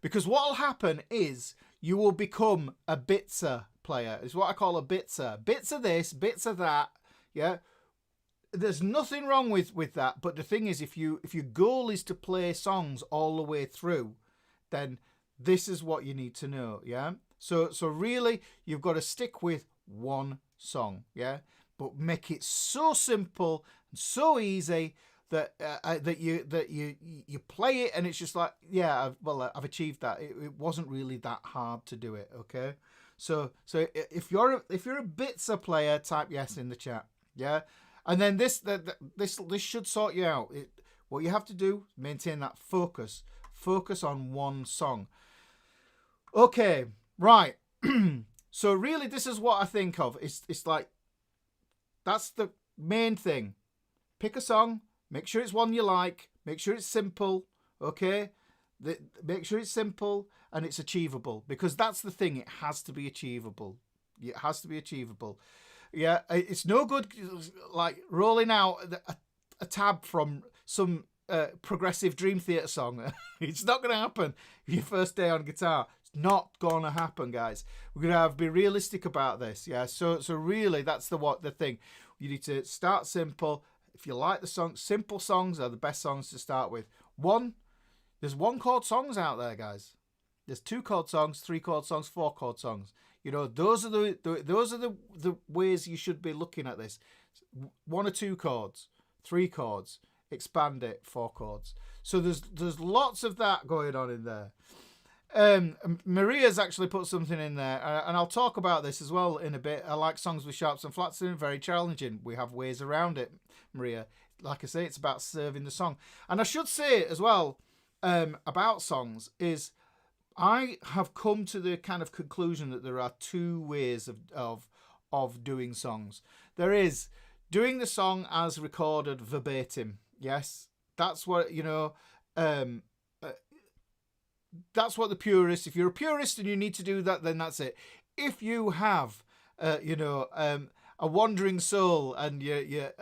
Because what'll happen is you will become a bitzer player. It's what I call a bitzer. Bits of this, bits of that. Yeah. There's nothing wrong with that. But the thing is, if your goal is to play songs all the way through, then this is what you need to know. Yeah. So really, you've got to stick with one song. Yeah. But make it so simple and so easy that you play it and it's just like, yeah, I've achieved that. It wasn't really that hard to do it. Okay. So if you're a bitzer player, type yes in the chat. Yeah. And then this should sort you out. What you have to do, maintain that focus on one song. Okay, right. So really, this is what I think of. It's like, that's the main thing. Pick a song, make sure it's one you like, make sure it's simple, okay? Make sure it's simple and it's achievable, because that's the thing. It has to be achievable. It has to be achievable. Yeah, it's no good like rolling out a tab from some progressive Dream Theater song. It's not going to happen your first day on guitar. It's not going to happen, guys. We're going to have to be realistic about this. Yeah, so really, that's the thing. You need to start simple. If you like the song, simple songs are the best songs to start with. There's 1 chord songs out there, guys. There's 2 chord songs, 3 chord songs, 4 chord songs. You know, those are the ways you should be looking at this. 1 or 2 chords, 3 chords, expand it, 4 chords. So there's lots of that going on in there. Maria's actually put something in there, and I'll talk about this as well in a bit. I like songs with sharps and flats in, very challenging. We have ways around it, Maria. Like I say, it's about serving the song. And I should say as well about songs is, I have come to the kind of conclusion that there are 2 ways of doing songs. There is doing the song as recorded verbatim. Yes, that's what, you know, that's what the purist, if you're a purist and you need to do that, then that's it. If you have, a wandering soul and you're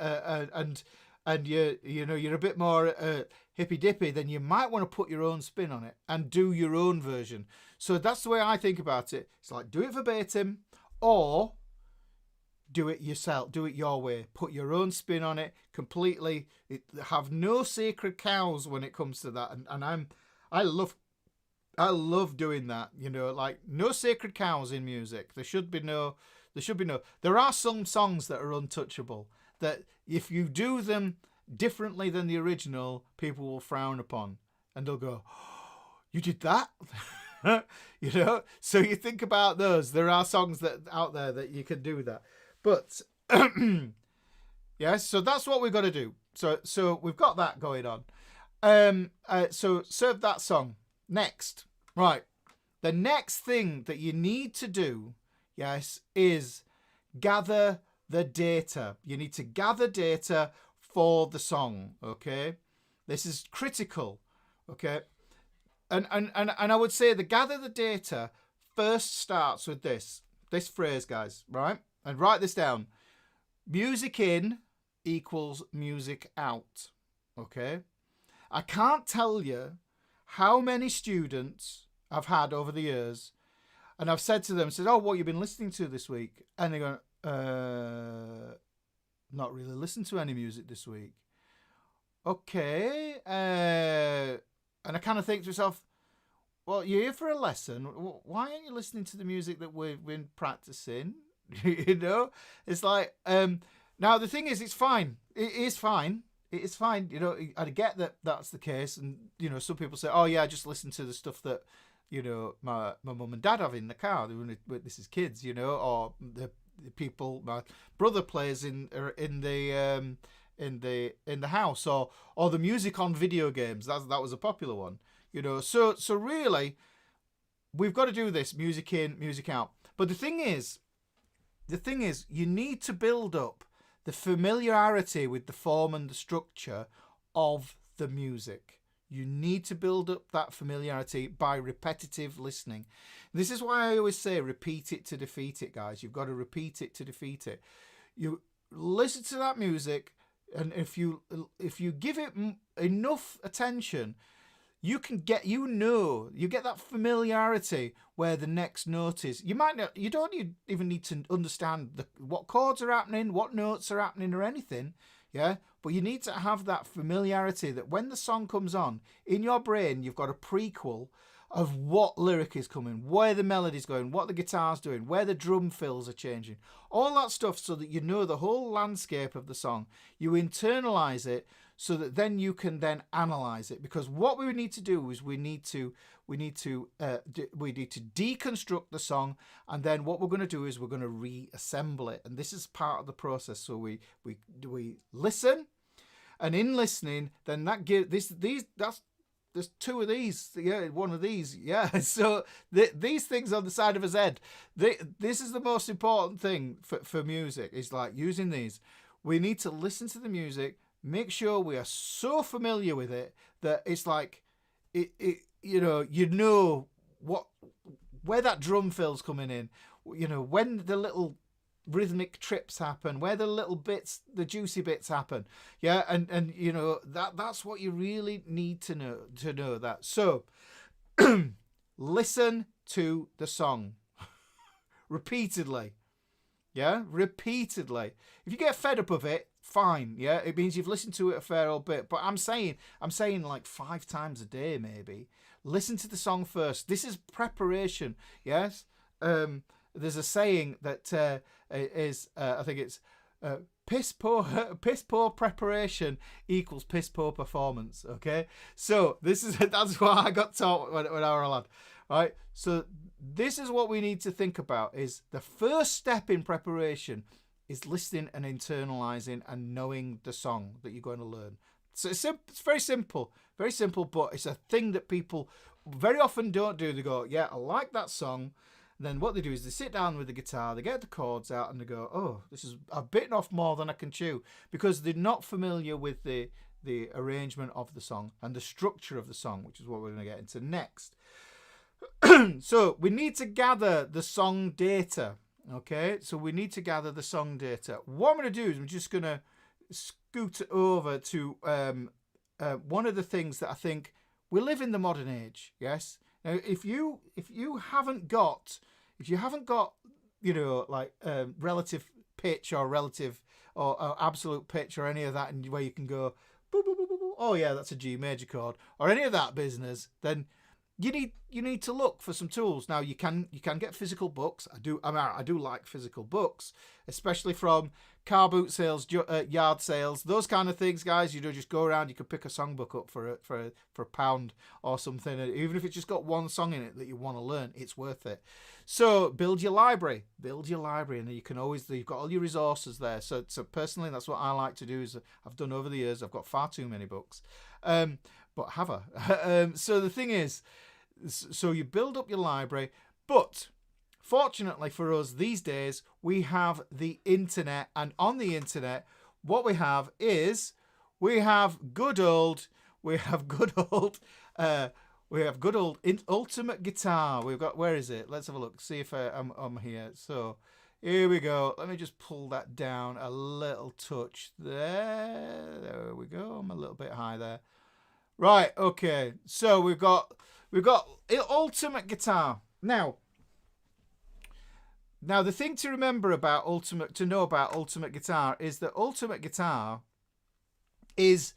a bit more hippy dippy, then you might want to put your own spin on it and do your own version. So that's the way I think about it. It's like, do it verbatim or do it yourself, do it your way, put your own spin on it completely. Have no sacred cows when it comes to that. And I love doing that, you know, like no sacred cows in music. There should be no. There are some songs that are untouchable, that if you do them differently than the original, people will frown upon and they'll go, oh, you did that? You know, so you think about those. There are songs that out there that you can do that, but yes, so that's what we've got to do. So we've got that going on. So serve that song. Next, right, the next thing that you need to do, yes, is gather the data. You need to gather data for the song, okay? This is critical, okay? And I would say the gather the data first starts with this phrase, guys, right? And write this down. Music in equals music out, okay? I can't tell you how many students I've had over the years, and I've said to them, oh, what have you been listening to this week? And they go, not really listened to any music this week. Okay. And I kind of think to myself, well, you're here for a lesson. Why aren't you listening to the music that we've been practicing? You know, it's like, now the thing is, it's fine. It is fine. It is fine. You know, I get that that's the case. And, you know, some people say, oh yeah, I just listen to the stuff that, you know, my mum and dad have in the car. This is kids, you know, or the people my brother plays in the house, or the music on video games. That was a popular one, you know. So really, we've got to do this music in, music out. But the thing is, you need to build up the familiarity with the form and the structure of the music. You need to build up that familiarity by repetitive listening. This is why I always say repeat it to defeat it, guys. You've got to repeat it to defeat it. You listen to that music, and if you give it enough attention, you can get, you get that familiarity where the next note is. You might not, you don't even need to understand what chords are happening, what notes are happening or anything. Yeah. But you need to have that familiarity that when the song comes on in your brain, you've got a prequel of what lyric is coming, where the melody's going, what the guitar's doing, where the drum fills are changing, all that stuff, so that you know the whole landscape of the song. You internalize it so that then you can then analyze it. Because what we need to do is we need to deconstruct the song, and then what we're going to do is we're going to reassemble it. And this is part of the process. So we listen, and in listening, then that gives there's two of these, yeah, one of these, yeah. So these things on the side of his head, this is the most important thing for music, is like using these. We need to listen to the music, make sure we are so familiar with it that it's like, you know what, where that drum fill's coming in, when the little rhythmic trips happen, where the little bits, the juicy bits happen. Yeah. And that's what you really need to know that. So listen to the song repeatedly. Yeah. Repeatedly. If you get fed up of it, fine. Yeah. It means you've listened to it a fair old bit, but I'm saying like 5 times a day, maybe. Listen to the song first. This is preparation. Yes. There's a saying that is, I think it's piss poor preparation equals piss poor performance. Okay, so that's what I got taught when I was a lad. Right, so this is what we need to think about: is the first step in preparation is listening and internalizing and knowing the song that you're going to learn. So it's very simple, but it's a thing that people very often don't do. They go, yeah, I like that song. Then what they do is they sit down with the guitar, they get the chords out, and they go, oh, this is, I've bitten off more than I can chew, because they're not familiar with the arrangement of the song and the structure of the song, which is what we're going to get into next. So we need to gather the song data. Okay, so we need to gather the song data. What I'm going to do is I'm just going to scoot over to one of the things that I think we live in the modern age. Yes. Now, if you haven't got, like relative pitch or relative or absolute pitch or any of that, and where you can go, boo, boo, boo, boo, boo, oh yeah, that's a G major chord, or any of that business, then you need to look for some tools. Now you can get physical books. I do like physical books, especially from car boot sales, yard sales, those kind of things, guys. Just go around. You could pick a songbook up for £1 or something, even if it's just got one song in it that you want to learn. It's worth it. So build your library, and you can always, you've got all your resources there. So personally, that's what I like to do. Is I've done over the years. I've got far too many books, but have I? So the thing is, so you build up your library, but fortunately for us these days, we have the internet, and on the internet, what we have is good old Ultimate Guitar. We've got, where is it? Let's have a look. See if I'm here. So here we go. Let me just pull that down a little touch there. There we go. I'm a little bit high there. Right. Okay. So we've got Ultimate Guitar. Now the thing to remember about Ultimate Guitar is that Ultimate Guitar is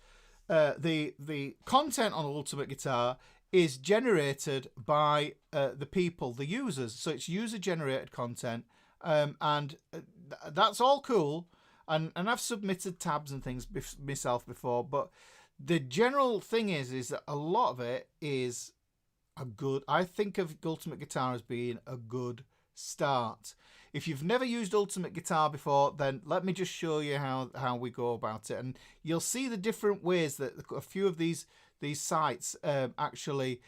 the content on Ultimate Guitar is generated by the people, the users. So it's user-generated content, and that's all cool. And I've submitted tabs and things myself before, but the general thing is that a lot of it is I think of Ultimate Guitar as being a good start. If you've never used Ultimate Guitar before, then let me just show you how we go about it, and you'll see the different ways that a few of these sites actually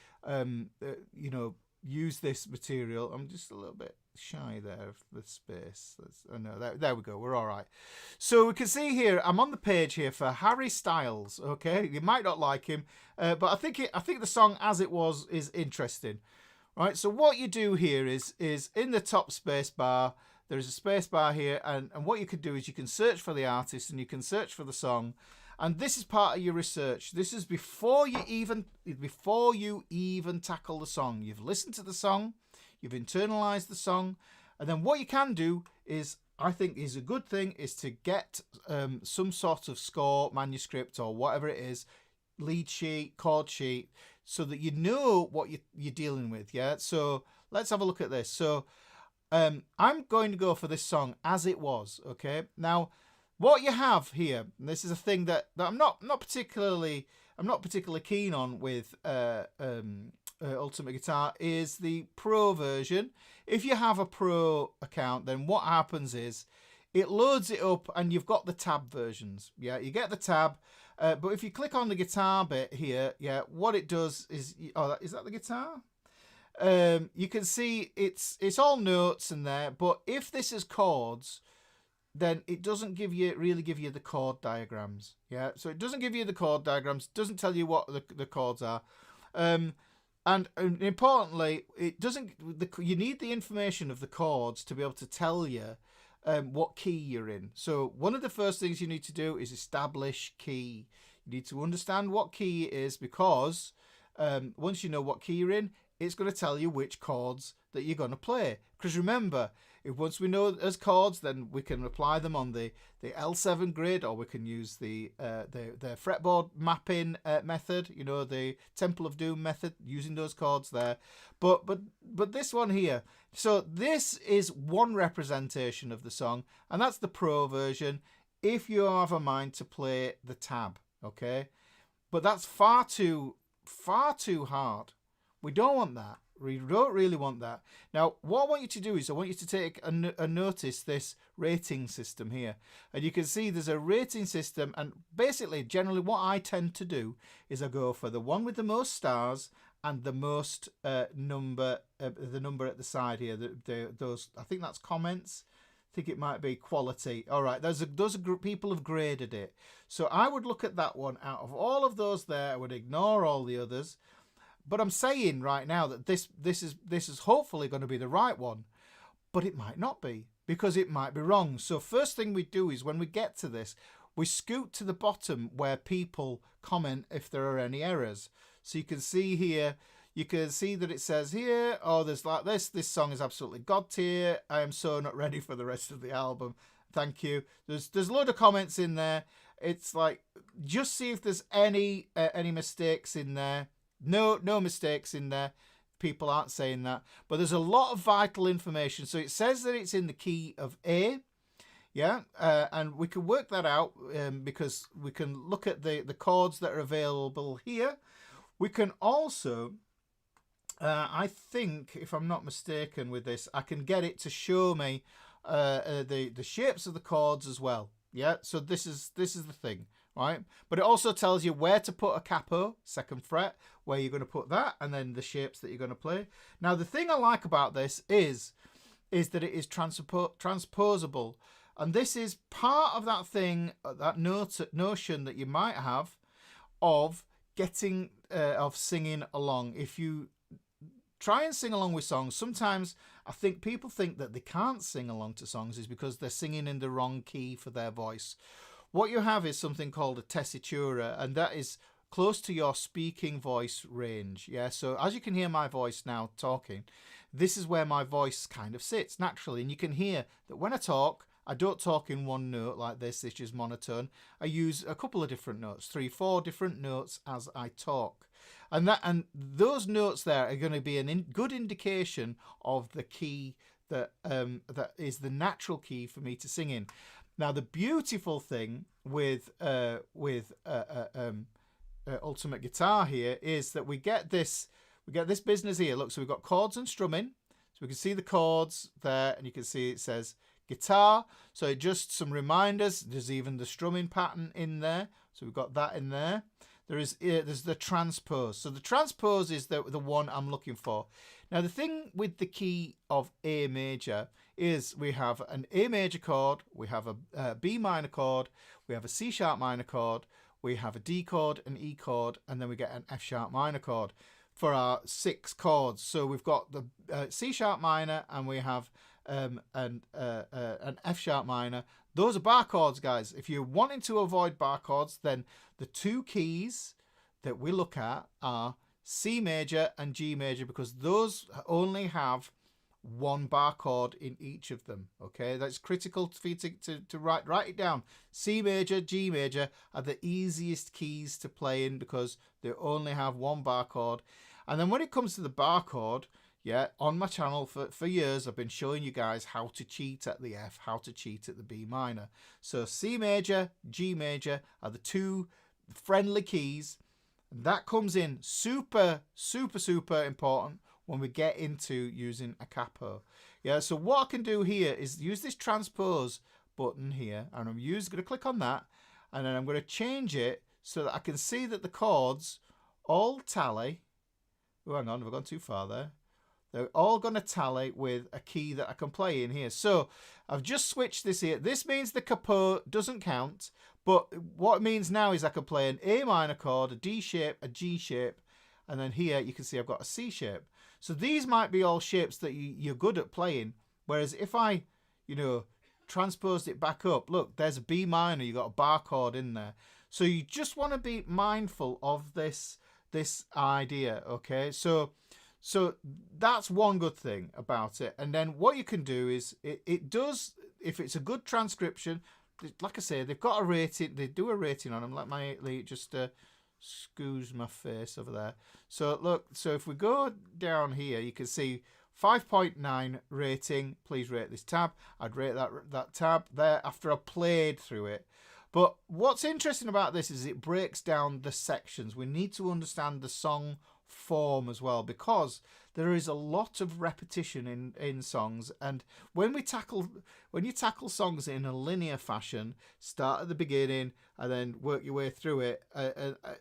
use this material. I'm just a little bit shy there of the space. There we go. We're all right. So we can see here, I'm on the page here for Harry Styles. Okay, you might not like him, but I think the song as it was is interesting. Right. So what you do here is in the top space bar, there is a space bar here, and what you can do is you can search for the artist and you can search for the song, And this is part of your research. This is before you even tackle the song. You've listened to the song, you've internalized the song, and then what you can do is, I think is a good thing, is to get some sort of score manuscript or whatever it is, lead sheet, chord sheet, so that you know what you're dealing with. Yeah. So let's have a look at this. So I'm going to go for this song as it was. Okay. Now, what you have here, and this is a thing that I'm not particularly keen on with Ultimate Guitar, is the Pro version. If you have a Pro account, then what happens is it loads it up, and you've got the tab versions. Yeah, you get the tab, but if you click on the guitar bit here, yeah, what it does is, is that the guitar? You can see it's all notes in there, but if this is chords, then it doesn't really give you the chord diagrams. Yeah, so it doesn't give you the chord diagrams, doesn't tell you what the chords are, and importantly, it doesn't. You need the information of the chords to be able to tell you what key you're in. So one of the first things you need to do is establish key. You need to understand what key it is, because once you know what key you're in, it's going to tell you which chords that you're going to play. Because remember, if once we know as chords, then we can apply them on the L7 grid, or we can use the fretboard mapping method, you know, the Temple of Doom method, using those chords there. But this one here, so this is one representation of the song, and that's the Pro version, if you have a mind to play the tab, okay? But that's far too hard. We don't want that. We don't really want that. Now, what I want you to do is I want you to take a notice this rating system here. And you can see there's a rating system, and basically, generally what I tend to do is I go for the one with the most stars and the most number at the side here. Those, I think that's comments. I think it might be quality. All right, those are people have graded it. So I would look at that one. Out of all of those there, I would ignore all the others. But I'm saying right now that this is hopefully going to be the right one, but it might not be, because it might be wrong. So first thing we do is, when we get to this, we scoot to the bottom where people comment if there are any errors. So you can see here, you can see that it says here, oh, there's like this song is absolutely god tier. I am so not ready for the rest of the album. Thank you. There's a load of comments in there. It's like, just see if there's any mistakes in there. No mistakes in there. People aren't saying that. But there's a lot of vital information. So it says that it's in the key of A. Yeah. And we can work that out because we can look at the chords that are available here. We can also, I think, if I'm not mistaken with this, I can get it to show me the shapes of the chords as well. Yeah. So this is the thing. Right, but it also tells you where to put a capo, 2nd fret, where you're going to put that, and then the shapes that you're going to play. Now, the thing I like about this is that it is transposable, and this is part of that thing, that notion that you might have of getting of singing along. If you try and sing along with songs, sometimes I think people think that they can't sing along to songs is because they're singing in the wrong key for their voice. What you have is something called a tessitura, and that is close to your speaking voice range. Yeah, so as you can hear my voice now talking, this is where my voice kind of sits naturally. And you can hear that when I talk, I don't talk in one note like this, which is monotone. I use a couple of different notes, 3-4 different notes as I talk. And those notes there are going to be a good indication of the key that is the natural key for me to sing in. Now, the beautiful thing with Ultimate Guitar here is that we get this business here. Look, so we've got chords and strumming. So we can see the chords there, and you can see it says guitar. So just some reminders. There's even the strumming pattern in there. So we've got that in there. There's the transpose. So the transpose is the one I'm looking for. Now, the thing with the key of A major is we have an A major chord, we have a B minor chord, we have a C sharp minor chord, we have a D chord, an E chord, and then we get an F sharp minor chord for our 6 chords. So we've got the C sharp minor, and we have and an F sharp minor. Those are bar chords, guys. If you're wanting to avoid bar chords, then the two keys that we look at are C major and G major, because those only have one bar chord in each of them. Okay, that's critical for you to write it down. C major, G major are the easiest keys to play in because they only have one bar chord. And then when it comes to the bar chord, yeah, on my channel for years, I've been showing you guys how to cheat at the F, how to cheat at the B minor. So C major, G major are the two friendly keys. That comes in super, super, super important when we get into using a capo. Yeah, so what I can do here is use this transpose button here, and I'm going to click on that, and then I'm going to change it so that I can see that the chords all tally. Oh, hang on, have I gone too far there? They're all going to tally with a key that I can play in here. So I've just switched this here. This means the capo doesn't count, but what it means now is I can play an A minor chord, a D shape, a G shape, and then here you can see I've got a C shape. So these might be all shapes that you're good at playing, whereas if I, transposed it back up, look, there's a B minor, you got a bar chord in there. So you just want to be mindful of this idea, okay? So that's one good thing about it. And then what you can do is it does, if it's a good transcription, like I say, they've got a rating, they do a rating on them. Let me just scoos my face over there. So look, so if we go down here, you can see 5.9 rating. Please rate this tab. I'd rate that tab there after I played through it. But what's interesting about this is it breaks down the sections. We need to understand the song form as well, because there is a lot of repetition in songs, and when you tackle songs in a linear fashion, start at the beginning and then work your way through it,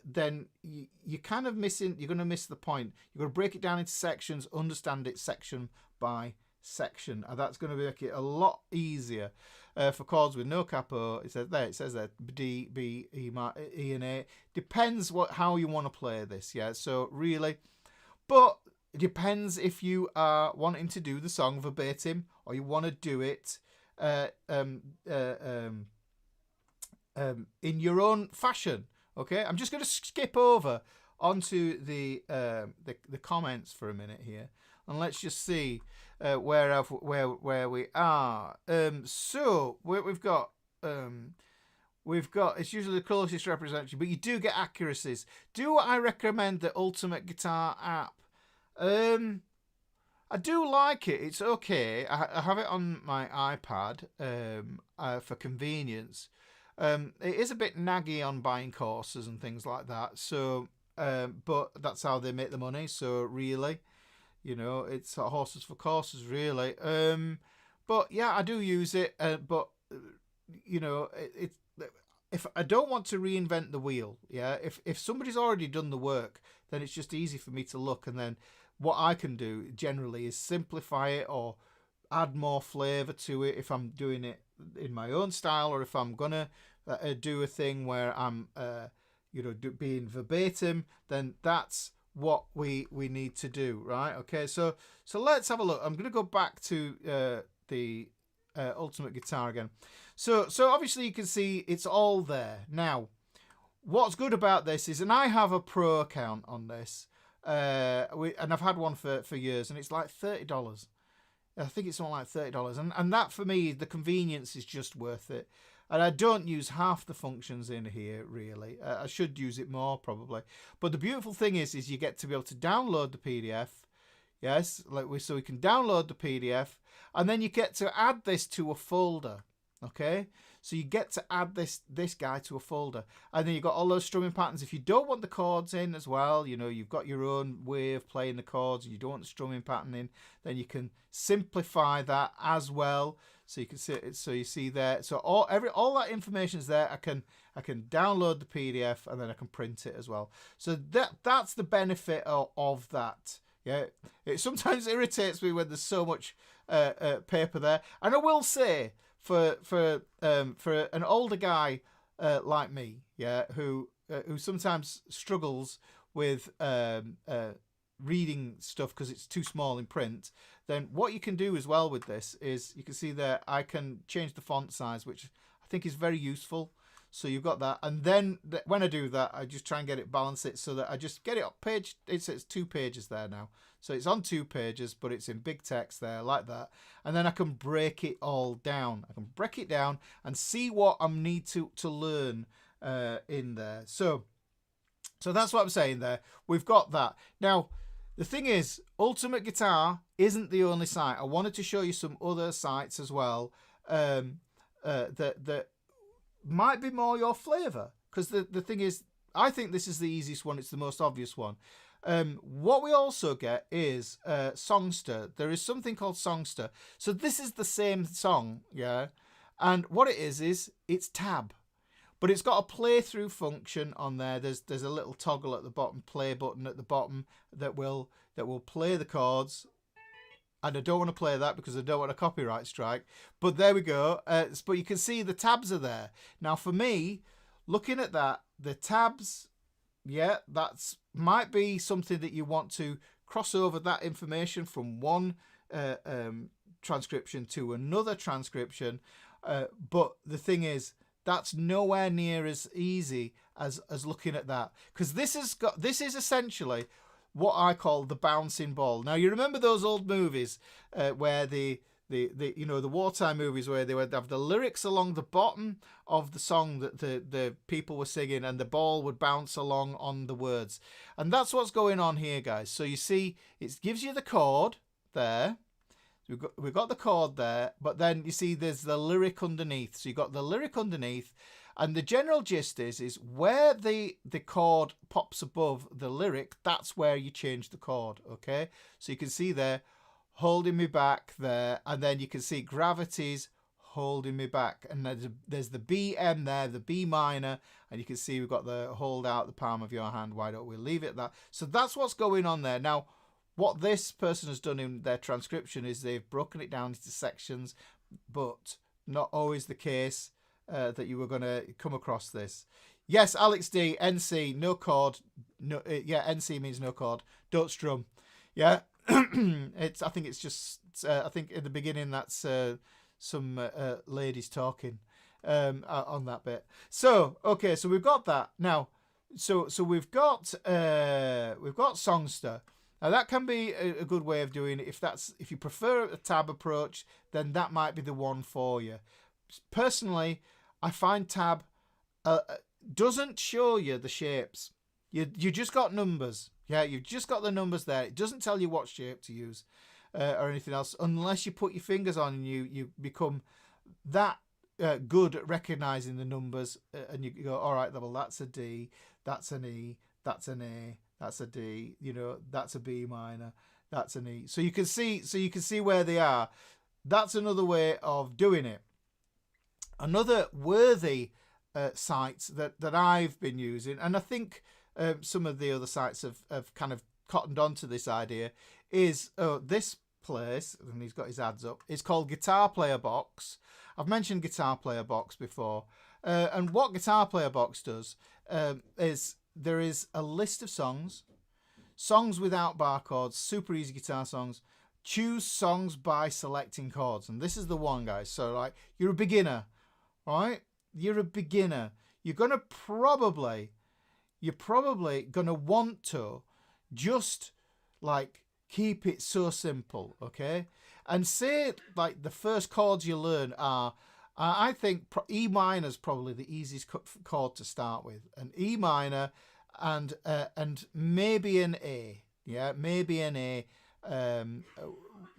then you're kind of missing, you're going to miss the point. You're going to break it down into sections, understand it section by section, and that's going to make it a lot easier for chords with no capo. It says there D, B, E and A. Depends how you want to play this, yeah. So really, but it depends if you are wanting to do the song verbatim or you want to do it in your own fashion. Okay, I'm just going to skip over onto the comments for a minute here, and let's just see where we are. So we've got it's usually the closest representation, but you do get accuracies. Do I recommend the Ultimate Guitar app? I do like it. It's okay. I have it on my iPad for convenience. It is a bit naggy on buying courses and things like that. So, but that's how they make the money. So really, it's horses for courses, really. But yeah, I do use it. But if I don't want to reinvent the wheel, yeah. If somebody's already done the work, then it's just easy for me to look, and then what I can do generally is simplify it or add more flavor to it if I'm doing it in my own style, or if I'm gonna do a thing where I'm being verbatim, then that's what we need to do, right? Okay, so let's have a look. I'm gonna go back to the Ultimate Guitar again. So obviously you can see it's all there. Now, what's good about this is, and I have a pro account on this, and I've had one for years, and it's like $30. I think it's something like $30, and that for me, the convenience is just worth it. And I don't use half the functions in here, really. I should use it more, probably. But the beautiful thing is you get to be able to download the PDF. Yes, so we can download the PDF, and then you get to add this to a folder. Okay, so you get to add this guy to a folder, and then you've got all those strumming patterns. If you don't want the chords in as well, you've got your own way of playing the chords, and you don't want the strumming pattern in, then you can simplify that as well. So you can see it. So you see there. So all that information is there. I can download the PDF, and then I can print it as well. So that's the benefit of that. Yeah, it sometimes irritates me when there's so much paper there, and I will say, for an older guy like me, yeah, who sometimes struggles with reading stuff because it's too small in print, then what you can do as well with this is you can see there I can change the font size, which I think is very useful. So you've got that, and then when I do that, I just try and get it, balance it so that I just get it up page. It's 2 pages there now, so it's on 2 pages, but it's in big text there like that. And then I can break it all down. I can break it down and see what I need to learn in there. So that's what I'm saying there. We've got that now. The thing is, Ultimate Guitar isn't the only site. I wanted to show you some other sites as well that might be more your flavour, because the thing is, I think this is the easiest one. It's the most obvious one. What we also get is Songster. There is something called Songster. So this is the same song, yeah. And what it is it's tab, but it's got a play through function on there. There's a little toggle at the bottom, play button at the bottom that will play the chords. And I don't want to play that because I don't want a copyright strike. But there we go. But you can see the tabs are there. Now for me, looking at that, the tabs, yeah, that's might be something that you want to cross over that information from one transcription to another transcription. But the thing is, that's nowhere near as easy as looking at that, because this is essentially what I call the bouncing ball. Now you remember those old movies where the wartime movies where they would have the lyrics along the bottom of the song that the people were singing, and the ball would bounce along on the words. And that's what's going on here, guys. So you see, it gives you the chord there. We've got the chord there, but then you see there's the lyric underneath. So you've got the lyric underneath, and the general gist is where the chord pops above the lyric, that's where you change the chord, okay? So you can see there, holding me back there, and then you can see gravity's holding me back. And there's the BM there, the B minor, and you can see we've got the hold out the palm of your hand. Why don't we leave it at that? So that's what's going on there. Now, what this person has done in their transcription is they've broken it down into sections, but not always the case that you were going to come across this. Yes, Alex D, NC, no chord. No, yeah, NC means no chord. Don't strum. Yeah, I think it's just. I think in the beginning that's some ladies talking on that bit. So okay, so we've got that now. So we've got Songster. Now that can be a good way of doing it. If you prefer a tab approach, then that might be the one for you. Personally, I find tab doesn't show you the shapes. You just got numbers. Yeah, you've just got the numbers there. It doesn't tell you what shape to use or anything else, unless you put your fingers on and you become that good at recognizing the numbers, and you go, all right, well, that's a D, that's an E, that's an A, that's a D, that's a B minor, that's an E. So you can see where they are. That's another way of doing it. Another worthy sites that I've been using, and I think some of the other sites have kind of cottoned onto this idea, is this place, and he's got his ads up, it's called Guitar Player Box. I've mentioned Guitar Player Box before, and what Guitar Player Box does is there is a list of songs without barcodes, super easy guitar songs. Choose songs by selecting chords, and this is the one, guys. So like, you're a beginner, right? You're a beginner. You're probably gonna want to just like keep it so simple, okay? And say like the first chords you learn are, I think E minor is probably the easiest chord to start with, an E minor, and maybe an A, yeah, maybe an A,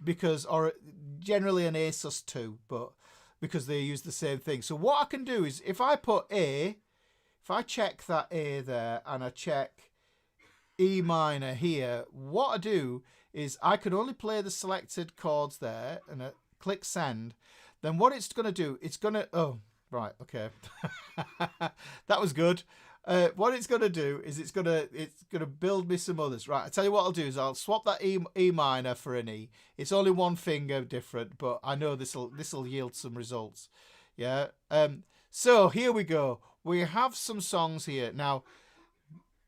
because, or generally an A sus2, but because they use the same thing. So what I can do is, if I put A, if I check that A there and I check E minor here, what I do is I can only play the selected chords there, and I click send. Then what it's going to do, it's going to, oh, right, okay. That was good. What it's going to do is it's going to build me some others. Right, I tell you what I'll do is I'll swap that E minor for an E. It's only one finger different, but I know this'll yield some results. Yeah. So here we go. We have some songs here now.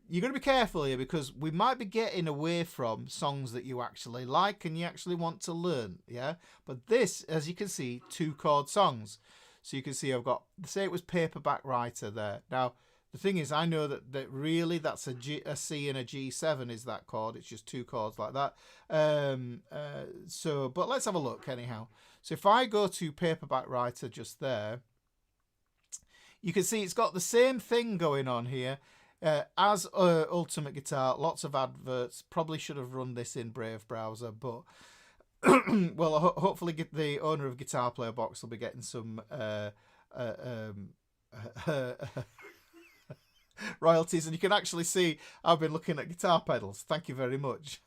you're going to be careful here, because we might be getting away from songs that you actually like and you actually want to learn. Yeah. But this, as you can see, 2 chord songs. So you can see I've got, say it was Paperback Writer there. Now, the thing is, I know that really that's a C and a G7 is that chord. It's just 2 chords like that. But let's have a look anyhow. So if I go to Paperback Writer just there, you can see it's got the same thing going on here as Ultimate Guitar. Lots of adverts. Probably should have run this in Brave browser, but well, hopefully the owner of Guitar Player Box will be getting some royalties. And you can actually see I've been looking at guitar pedals. Thank you very much.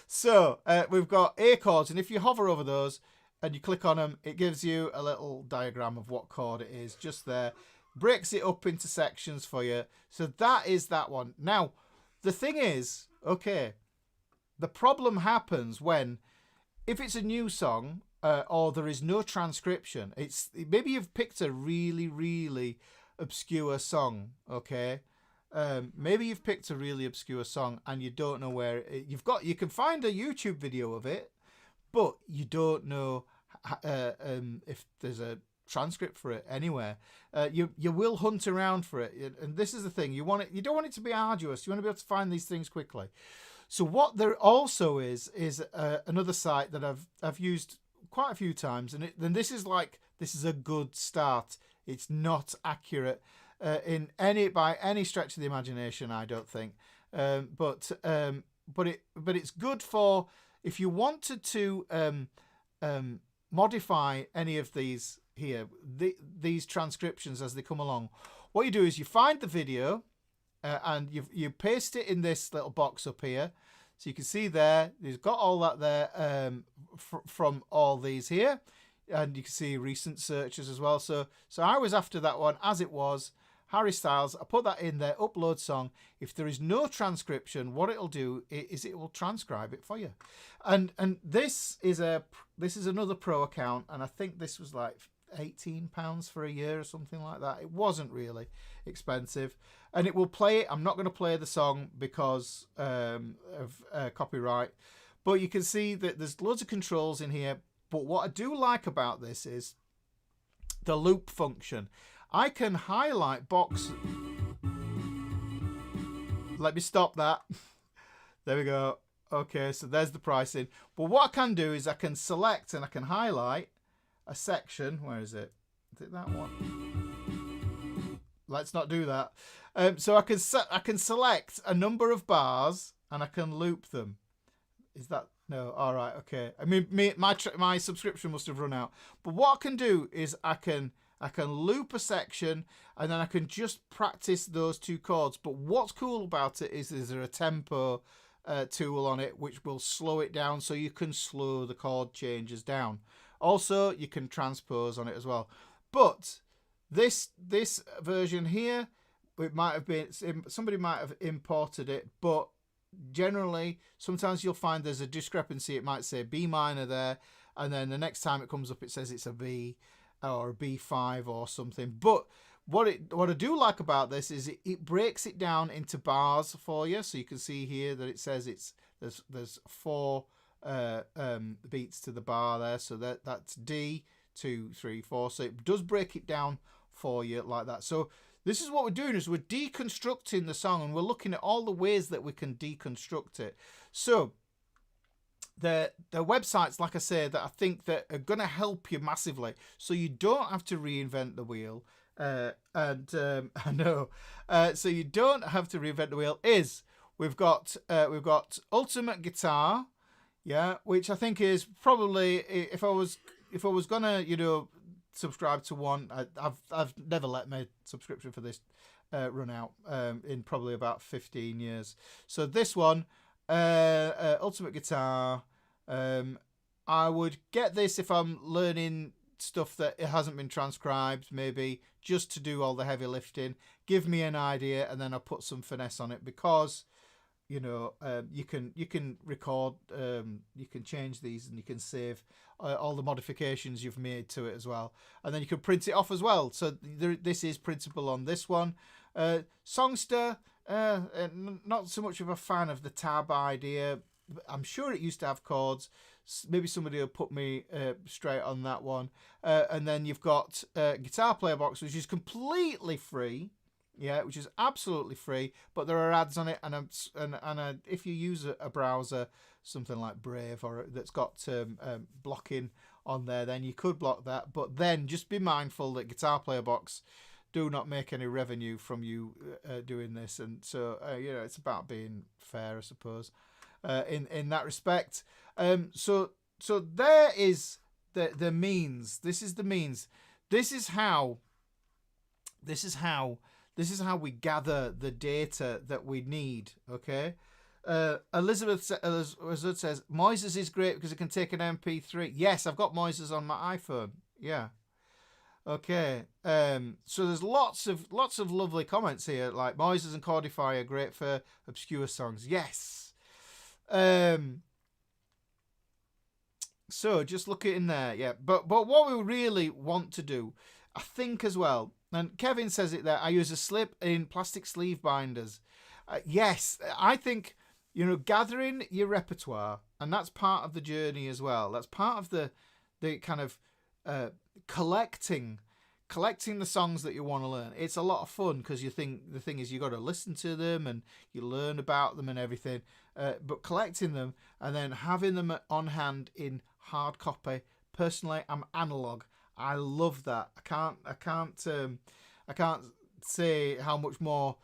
So we've got A chords, and if you hover over those and you click on them, it gives you a little diagram of what chord it is just there. Breaks it up into sections for you. So that is that one. Now, the thing is, okay, the problem happens when, if it's a new song or there is no transcription, it's maybe you've picked a really, really obscure song, okay? Maybe you've picked a really obscure song and you don't know where you can find a YouTube video of it, but you don't know if there's a transcript for it anywhere. You will hunt around for it, and this is the thing, you don't want it to be arduous. You want to be able to find these things quickly. So what there also is another site that I've used quite a few times, and this is a good start. It's not accurate by any stretch of the imagination, I don't think, but it's good for if you wanted to modify any of these here, these transcriptions as they come along. What you do is you find the video and you paste it in this little box up here, so you can see there. You've got all that there from all these here, and you can see recent searches as well. So I was after that one as it was. Harry Styles, I put that in there, upload song. If there is no transcription, what it'll do is it will transcribe it for you. And this is another pro account, and I think this was like £18 for a year or something like that. It wasn't really expensive, and it will play it. I'm not going to play the song because of copyright, but you can see that there's loads of controls in here. But what I do like about this is the loop function. I can highlight box. Let me stop that. There we go. Okay, so there's the pricing. But what I can do is I can select and I can highlight a section. Where is it? Is it that one? Let's not do that. So I can select a number of bars and I can loop them. Is that no? All right. Okay. I mean, my subscription must have run out. But what I can do is I can loop a section and then I can just practice those 2 chords. But what's cool about it is there a tempo tool on it which will slow it down, so you can slow the chord changes down. Also, you can transpose on it as well. But this version here, it might have been, somebody might have imported it, but generally sometimes you'll find there's a discrepancy. It might say B minor there, and then the next time it comes up it says it's a B or a B5 or something. But what I do like about this is it breaks it down into bars for you. So you can see here that it says there's 4 beats to the bar there. So that's D, 2, 3, 4. So it does break it down for you like that. So this is what we're doing, is we're deconstructing the song, and we're looking at all the ways that we can deconstruct it. So the websites, like I say, that I think that are going to help you massively, so you don't have to reinvent the wheel. I know. So you don't have to reinvent the wheel. We've got Ultimate Guitar, yeah, which I think is probably, if I was gonna subscribe to one, I've never let my subscription for this run out in probably about 15 years. So this one, Ultimate Guitar, I would get this if I'm learning stuff that it hasn't been transcribed, maybe just to do all the heavy lifting. Give me an idea, and then I'll put some finesse on it, because you can record, you can change these, and you can save all the modifications you've made to it as well, and then you can print it off as well. So this is printable on this one. Songster, Not so much of a fan of the tab idea. I'm sure it used to have chords. Maybe somebody will put me straight on that one. And then you've got Guitar Player Box, which is completely free. Yeah, which is absolutely free, but there are ads on it, and if you use a browser, something like Brave, or that's got blocking on there, then you could block that. But then just be mindful that Guitar Player Box do not make any revenue from you doing this, and so it's about being fair, I suppose, in that respect. So there is the means. This is the means. This is how we gather the data that we need. Okay. Elizabeth says Moises is great because it can take an MP3. Yes, I've got Moises on my iPhone. Yeah. Okay. So there's lots of lovely comments here, like Moises and Chordify are great for obscure songs. Yes. So just look it in there. Yeah. But what we really want to do, I think as well, and Kevin says it there, I use a slip in plastic sleeve binders. Yes, I think, gathering your repertoire, and that's part of the journey as well. That's part of the kind of collecting the songs that you want to learn. It's a lot of fun because the thing is you got to listen to them and you learn about them and everything. But collecting them and then having them on hand in hard copy. Personally, I'm analog. I love that. I can't say how much more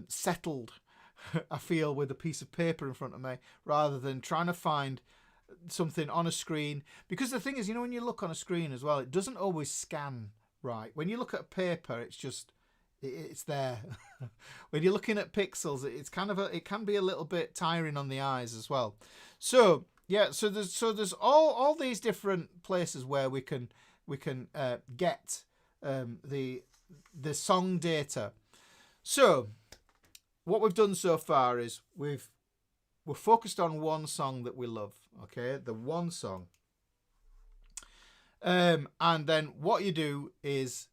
settled I feel with a piece of paper in front of me rather than trying to find something on a screen. Because the thing is, when you look on a screen as well, it doesn't always scan right. When you look at paper, it's just it's there. When you're looking at pixels, it can be a little bit tiring on the eyes as well. So yeah, so there's all these different places where we can get the song data. So what we've done so far is we're focused on one song that we love. Okay, the one song. And then what you do is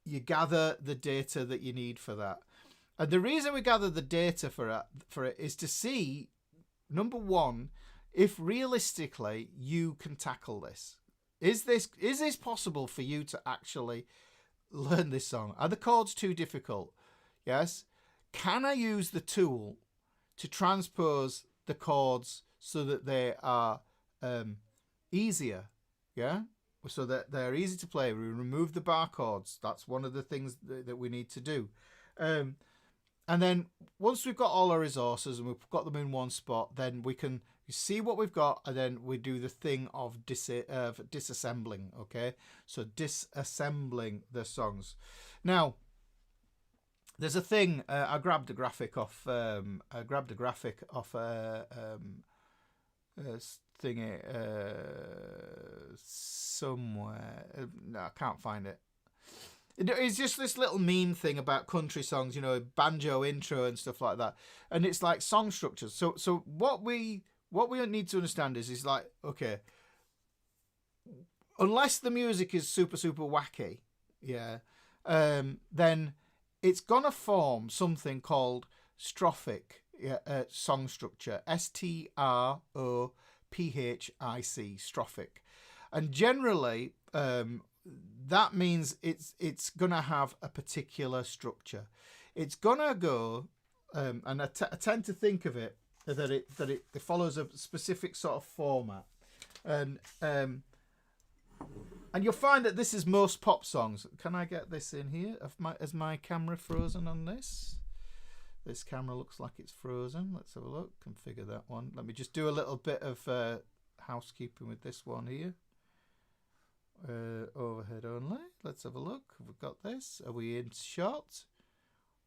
you gather the data that you need for that. And the reason we gather the data for it is to see, number one, if realistically you can tackle this. Is this possible for you to actually learn this song? Are the chords too difficult? Yes. Can I use the tool to transpose the chords so that they are easier? Yeah. So that they're easy to play. We remove the bar chords. That's one of the things that we need to do. And then once we've got all our resources and we've got them in one spot, then we can see what we've got, and then we do the thing of disassembling. Okay, so disassembling the songs. Now, there's a thing. I grabbed a graphic off. Thingy somewhere. No, I can't find it. It's just this little meme thing about country songs, banjo intro and stuff like that, and it's like song structures. So what we need to understand is like, okay, unless the music is super wacky, yeah, then it's gonna form something called strophic song structure. STROPHIC, strophic, and generally that means it's gonna have a particular structure. It's gonna go, and I tend to think of it that it follows a specific sort of format, and you'll find that this is most pop songs. Can I get this in here? Is my camera frozen on this? This camera looks like it's frozen. Let's have a look. Configure that one. Let me just do a little bit of housekeeping with this one here. Overhead only. Let's have a look. Have we got this? Are we in shot?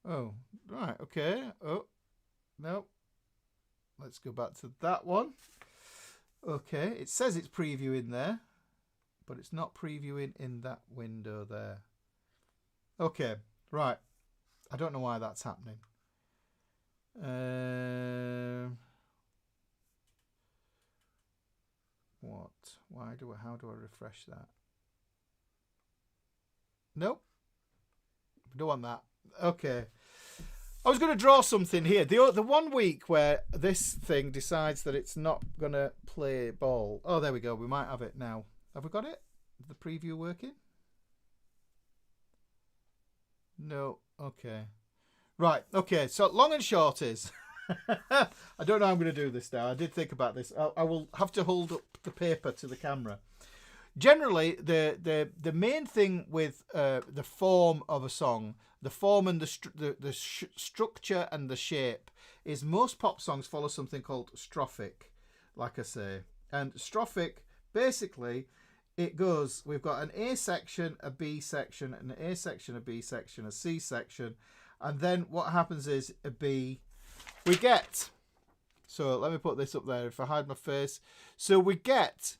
Oh, right. Okay. Oh, no. Let's go back to that one. Okay. It says it's previewing there, but it's not previewing in that window there. Okay. Right. I don't know why that's happening. What? How do I refresh that? Nope. Don't want that. Okay. I was going to draw something here. The 1 week where this thing decides that it's not going to play ball. Oh, there we go. We might have it now. Have we got it? Is the preview working? No. Okay. Right. Okay. So long and short is, I don't know how I'm going to do this now. I did think about this. I will have to hold up the paper to the camera. Generally, the main thing with the form of a song, the form and the structure and the shape, is most pop songs follow something called strophic, like I say. And strophic, basically, it goes, we've got an A section, a B section, an A section, a B section, a C section, and then what happens is a B, we get, so let me put this up there if I hide my face, so we get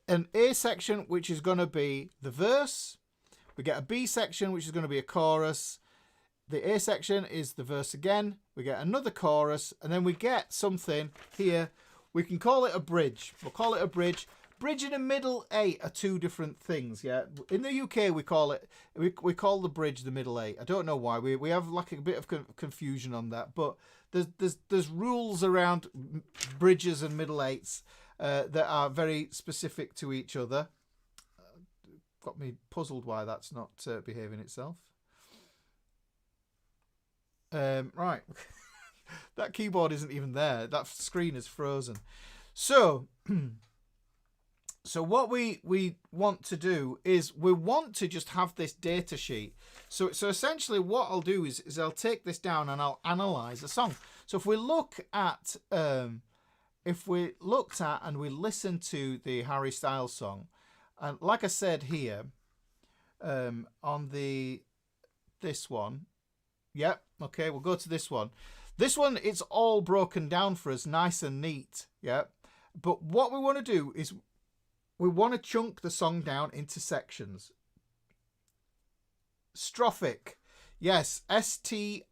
an A section which is going to be the verse, we get a B section which is going to be a chorus, the A section is the verse again, we get another chorus, and then we get something here, we can call it a bridge, we'll call it a bridge. Bridge and a middle eight are two different things, yeah. In the UK we call it, we call the bridge the middle eight. I don't know why, we have like a bit of confusion on that, but there's rules around bridges and middle eights that are very specific to each other. Got me puzzled why that's not behaving itself. Right. That keyboard isn't even there. That screen is frozen. So what we want to do is we want to just have this data sheet. So essentially what I'll do is I'll take this down and I'll analyze a song. So if we looked at and we listen to the Harry Styles song, and like I said here, on this one, yep, okay, we'll go to this one. This one, it's all broken down for us, nice and neat, yeah. But what we want to do is we want to chunk the song down into sections. Strophic, yes, STROPHIC.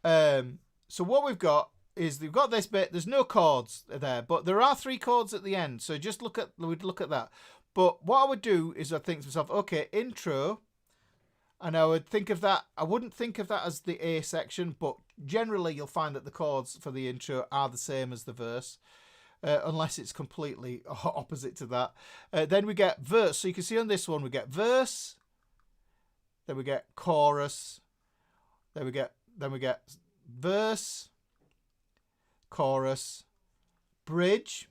So what we've got is we've got this bit. There's no chords there, but there are 3 chords at the end. So we'd look at that. But what I would do is I'd think to myself, okay, intro, and I would think of that. I wouldn't think of that as the A section, but generally you'll find that the chords for the intro are the same as the verse, unless it's completely opposite to that. Then we get verse. So you can see on this one we get verse, then we get chorus, then we get verse, chorus, bridge,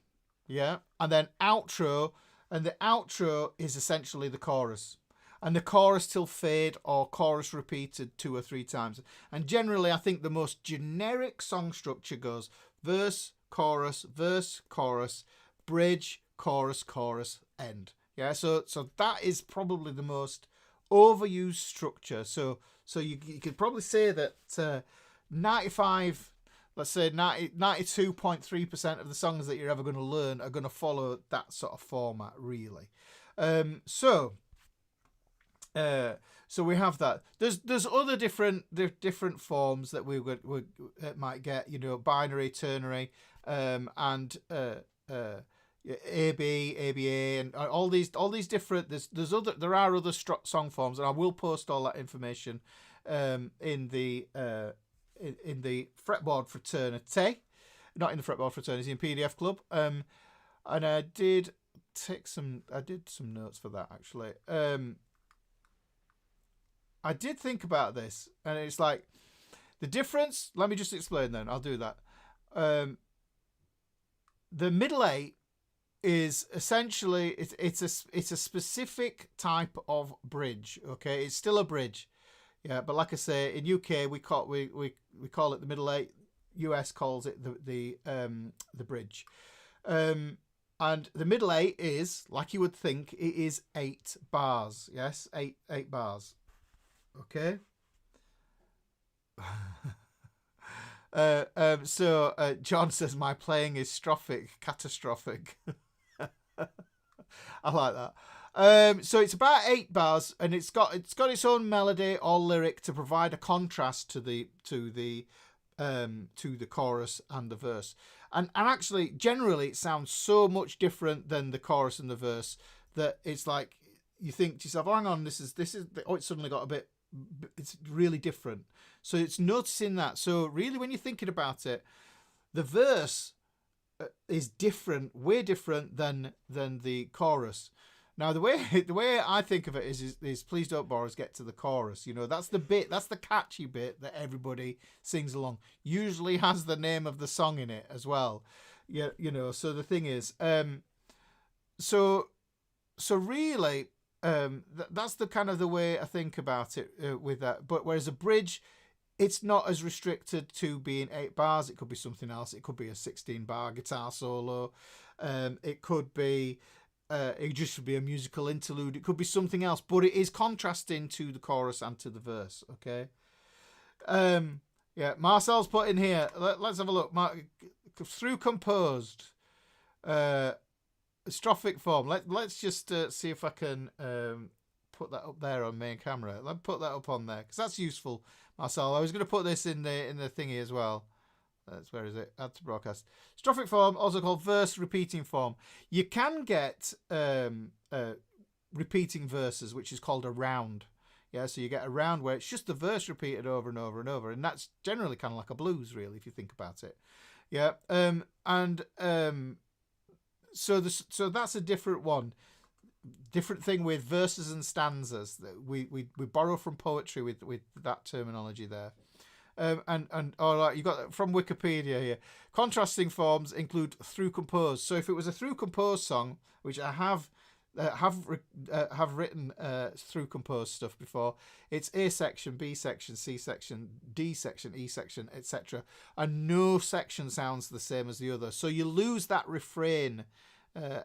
yeah, and then outro, and the outro is essentially the chorus. And the chorus till fade or chorus repeated 2 or 3 times. And generally, I think the most generic song structure goes verse, chorus, bridge, chorus, end. Yeah, so that is probably the most overused structure. So you could probably say that 92.3% of the songs that you're ever going to learn are going to follow that sort of format, really. So we have that. There's other different forms that we might get. You know, binary, ternary, and AB, ABA, and all these different. There are other song forms, and I will post all that information in the fretboard fraternity, not in the fretboard fraternity, in PDF Club. And I did some notes for that actually. I did think about this, and it's like the difference. Let me just explain then. I'll do that. The middle eight is essentially it's a specific type of bridge. Okay, it's still a bridge, yeah. But like I say, in UK we call it the middle eight. US calls it the bridge. And the middle eight is, like you would think, it is 8 bars. Yes, eight bars. Okay. So John says my playing is catastrophic. I like that. So it's about 8 bars, and it's got its own melody or lyric to provide a contrast to the chorus and the verse. And actually, generally, it sounds so much different than the chorus and the verse that it's like you think to yourself, oh, hang on, this is oh, it's suddenly got a bit, it's really different. So it's noticing that. So really, when you're thinking about it, the verse is different, way different than the chorus. Now, the way I think of it is please don't bore us, get to the chorus. You know, that's the bit, that's the catchy bit that everybody sings along. Usually has the name of the song in it as well. Yeah, you know. So the thing is, so really, that's the kind of the way I think about it with that. But whereas a bridge, it's not as restricted to being 8 bars. It could be something else. It could be a 16-bar guitar solo. It could be, it just should be a musical interlude. It could be something else. But it is contrasting to the chorus and to the verse. Okay. Yeah, Marcel's put in here. Let's have a look. Through composed, strophic form. Let's just see if I can put that up there on main camera. Let's put that up on there because that's useful, Marcel. I was going to put this in the thingy as well. Where is it? Add to broadcast. Strophic form, also called verse repeating form. You can get repeating verses, which is called a round. Yeah, so you get a round where it's just the verse repeated over and over and over, and that's generally kind of like a blues, really, if you think about it. Yeah, so that's a different one. Different thing with verses and stanzas. We borrow from poetry with that terminology there. And all right, you got from Wikipedia here. Contrasting forms include through composed. So if it was a through composed song, which I have written through composed stuff before, it's A section, B section, C section, D section, E section, etc. And no section sounds the same as the other. So you lose that refrain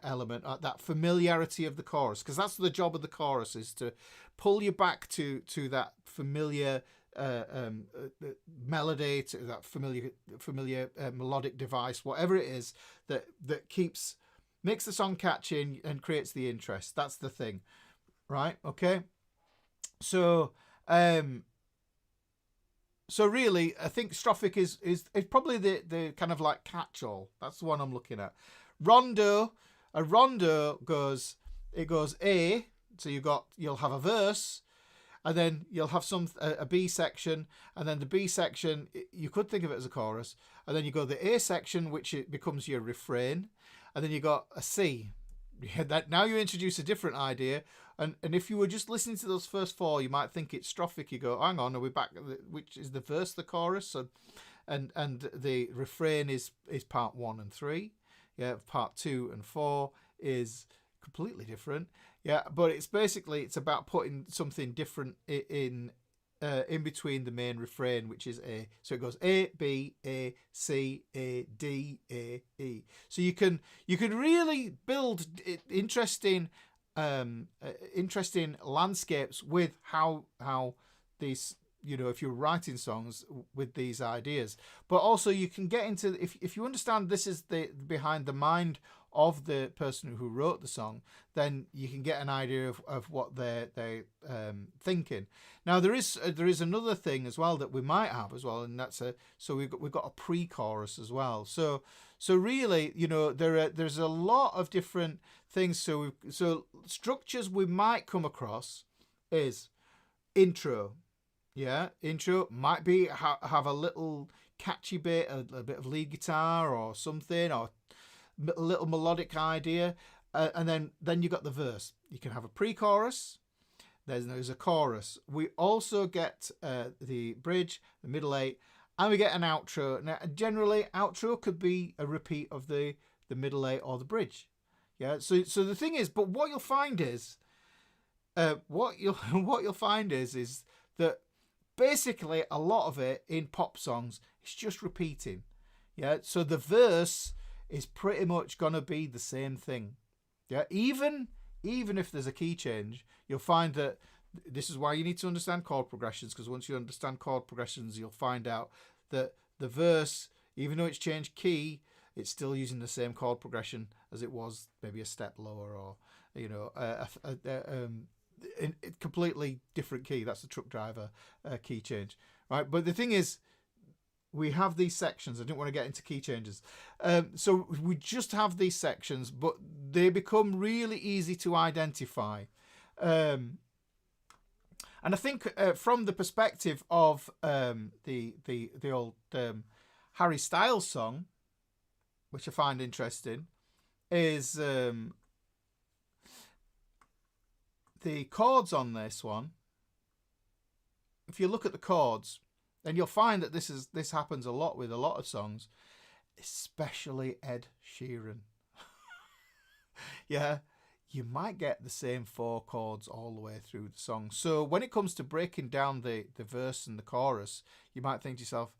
element, that familiarity of the chorus, because that's the job of the chorus, is to pull you back to that familiar melody, to that familiar melodic device, whatever it is that makes the song catchy and creates the interest. That's the thing, right? Okay. So really, I think strophic is probably the kind of like catch-all. That's the one I'm looking at. Rondo. A rondo goes A. So you'll have a verse, and then you'll have a B section, and then the B section, you could think of it as a chorus, and then you go the A section, which it becomes your refrain, and then you got a C. That now you introduce a different idea, and if you were just listening to those first 4, you might think it's strophic. You go, hang on, are we back? Which is the verse, the chorus, and the refrain is part 1 and 3. Yeah, part 2 and 4 is completely different. Yeah, but it's about putting something different in between the main refrain, which is A. So it goes A, B, A, C, A, D, A, E. So you can really build interesting landscapes with how these, you know, if you're writing songs with these ideas. But also you can get into, if you understand this is behind the mind of the person who wrote the song, then you can get an idea of what they're thinking. Now there is another thing as well that we might have as well, and that's we've got a pre-chorus as well. So really, you know, there's a lot of different things. So structures we might come across is intro. Yeah, intro might be have a little catchy bit, a bit of lead guitar or something, or a little melodic idea, and then you got the verse. You can have a pre-chorus. There's a chorus. We also get the bridge, the middle 8, and we get an outro. Now, generally, outro could be a repeat of the middle 8 or the bridge. Yeah. So the thing is, but what you'll find is, what you'll find is that basically a lot of it in pop songs is just repeating. Yeah. So the verse is pretty much gonna be the same thing. Yeah. Even if there's a key change, you'll find that this is why you need to understand chord progressions, because once you understand chord progressions, you'll find out that the verse, even though it's changed key, it's still using the same chord progression as it was maybe a step lower, or, you know, a completely different key. That's the truck driver key change, right? But the thing is, we have these sections. I don't want to get into key changes. So we just have these sections, but they become really easy to identify. And I think from the perspective of the old Harry Styles song, which I find interesting, is the chords on this one. If you look at the chords, then you'll find that this happens a lot with a lot of songs, especially Ed Sheeran. Yeah, you might get the same 4 chords all the way through the song. So when it comes to breaking down the verse and the chorus, you might think to yourself,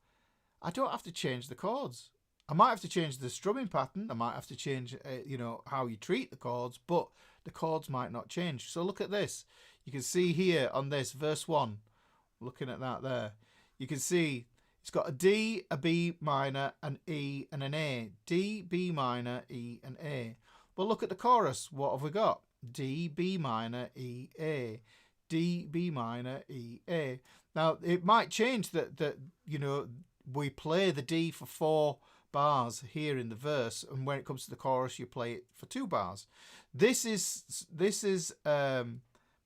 I don't have to change the chords. I might have to change the strumming pattern. I might have to change, how you treat the chords, but the chords might not change. So look at this. You can see here on this verse 1, looking at that there, you can see it's got a D, a B minor, an E, and an A. D, B minor, E, and A. Well, look at the chorus. What have we got? D, B minor, E, A. D, B minor, E, A. Now, it might change that we play the D for 4 bars here in the verse, and when it comes to the chorus, you play it for 2 bars. This is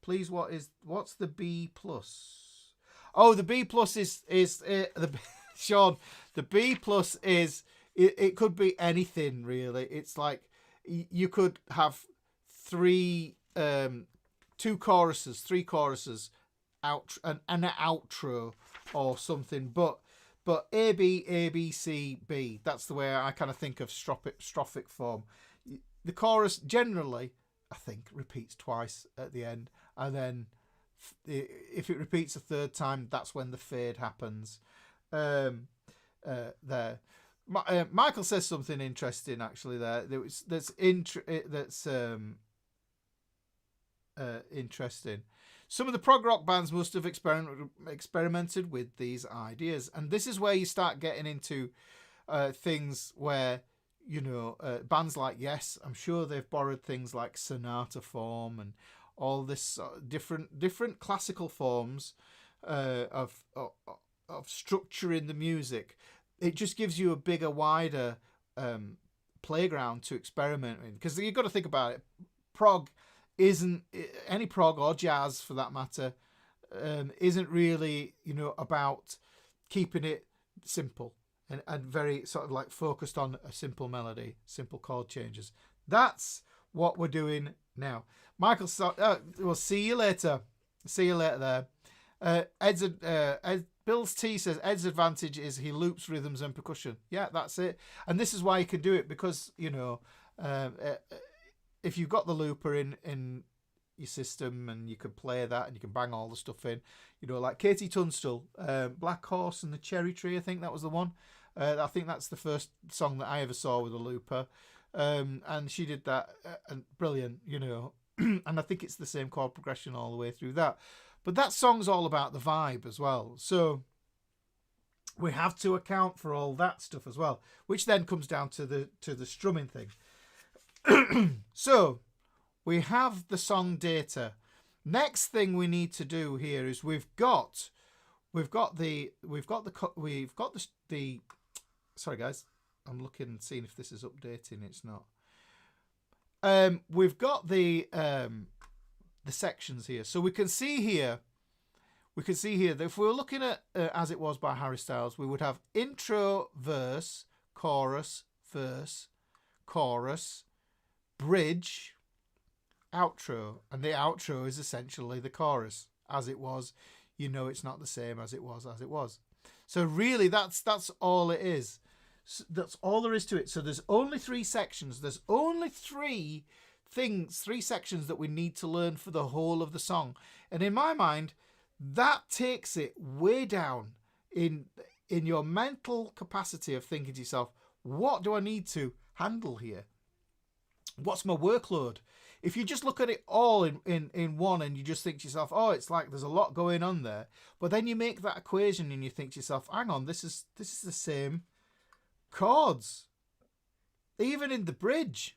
please, what's the B plus? Oh, the B plus is the Sean. The B plus is it could be anything really. It's like you could have 3 choruses, 3 choruses, out and an outro or something. But A B C B. That's the way I kind of think of strophic form. The chorus generally, I think, repeats twice at the end, and then if it repeats a 3rd time, that's when the fade happens. There. Michael says something interesting actually there. That's interesting. Some of the prog rock bands must have experimented with these ideas, and this is where you start getting into things where bands like Yes, I'm sure they've borrowed things like sonata form and all this different classical forms of structure in the music. It just gives you a bigger, wider playground to experiment in, because you've got to think about it. Prog isn't, any prog or jazz for that matter, isn't really about keeping it simple and very sort of like focused on a simple melody, simple chord changes. That's what we're doing now. Michael, we'll see you later. See you later there. Bill's T says Ed's advantage is he loops rhythms and percussion. Yeah, that's it. And this is why you can do it, because if you've got the looper in your system and you can play that and you can bang all the stuff in, like Katie Tunstall, Black Horse and the Cherry Tree, I think that was the one. I think that's the first song that I ever saw with a looper, and she did that, and brilliant, and I think it's the same chord progression all the way through that. But that song's all about the vibe as well, so we have to account for all that stuff as well, which then comes down to the strumming thing. So we have the song data. Next thing we need to do here is we've got the sorry guys, I'm looking and seeing if this is updating. It's not. We've got the sections here, so we can see here that if we were looking at As It Was by Harry Styles, we would have intro, verse, chorus, verse, chorus, bridge, outro, and the outro is essentially the chorus. As it was, it's not the same as it was. So really, that's all it is. That's all there is to it. So there's only 3 sections. There's only 3 sections that we need to learn for the whole of the song. And in my mind, that takes it way down in your mental capacity of thinking to yourself, what do I need to handle here? What's my workload? If you just look at it all in one and you just think to yourself, oh, it's like there's a lot going on there. But then you make that equation and you think to yourself, hang on, this is the same chords. Even in the bridge.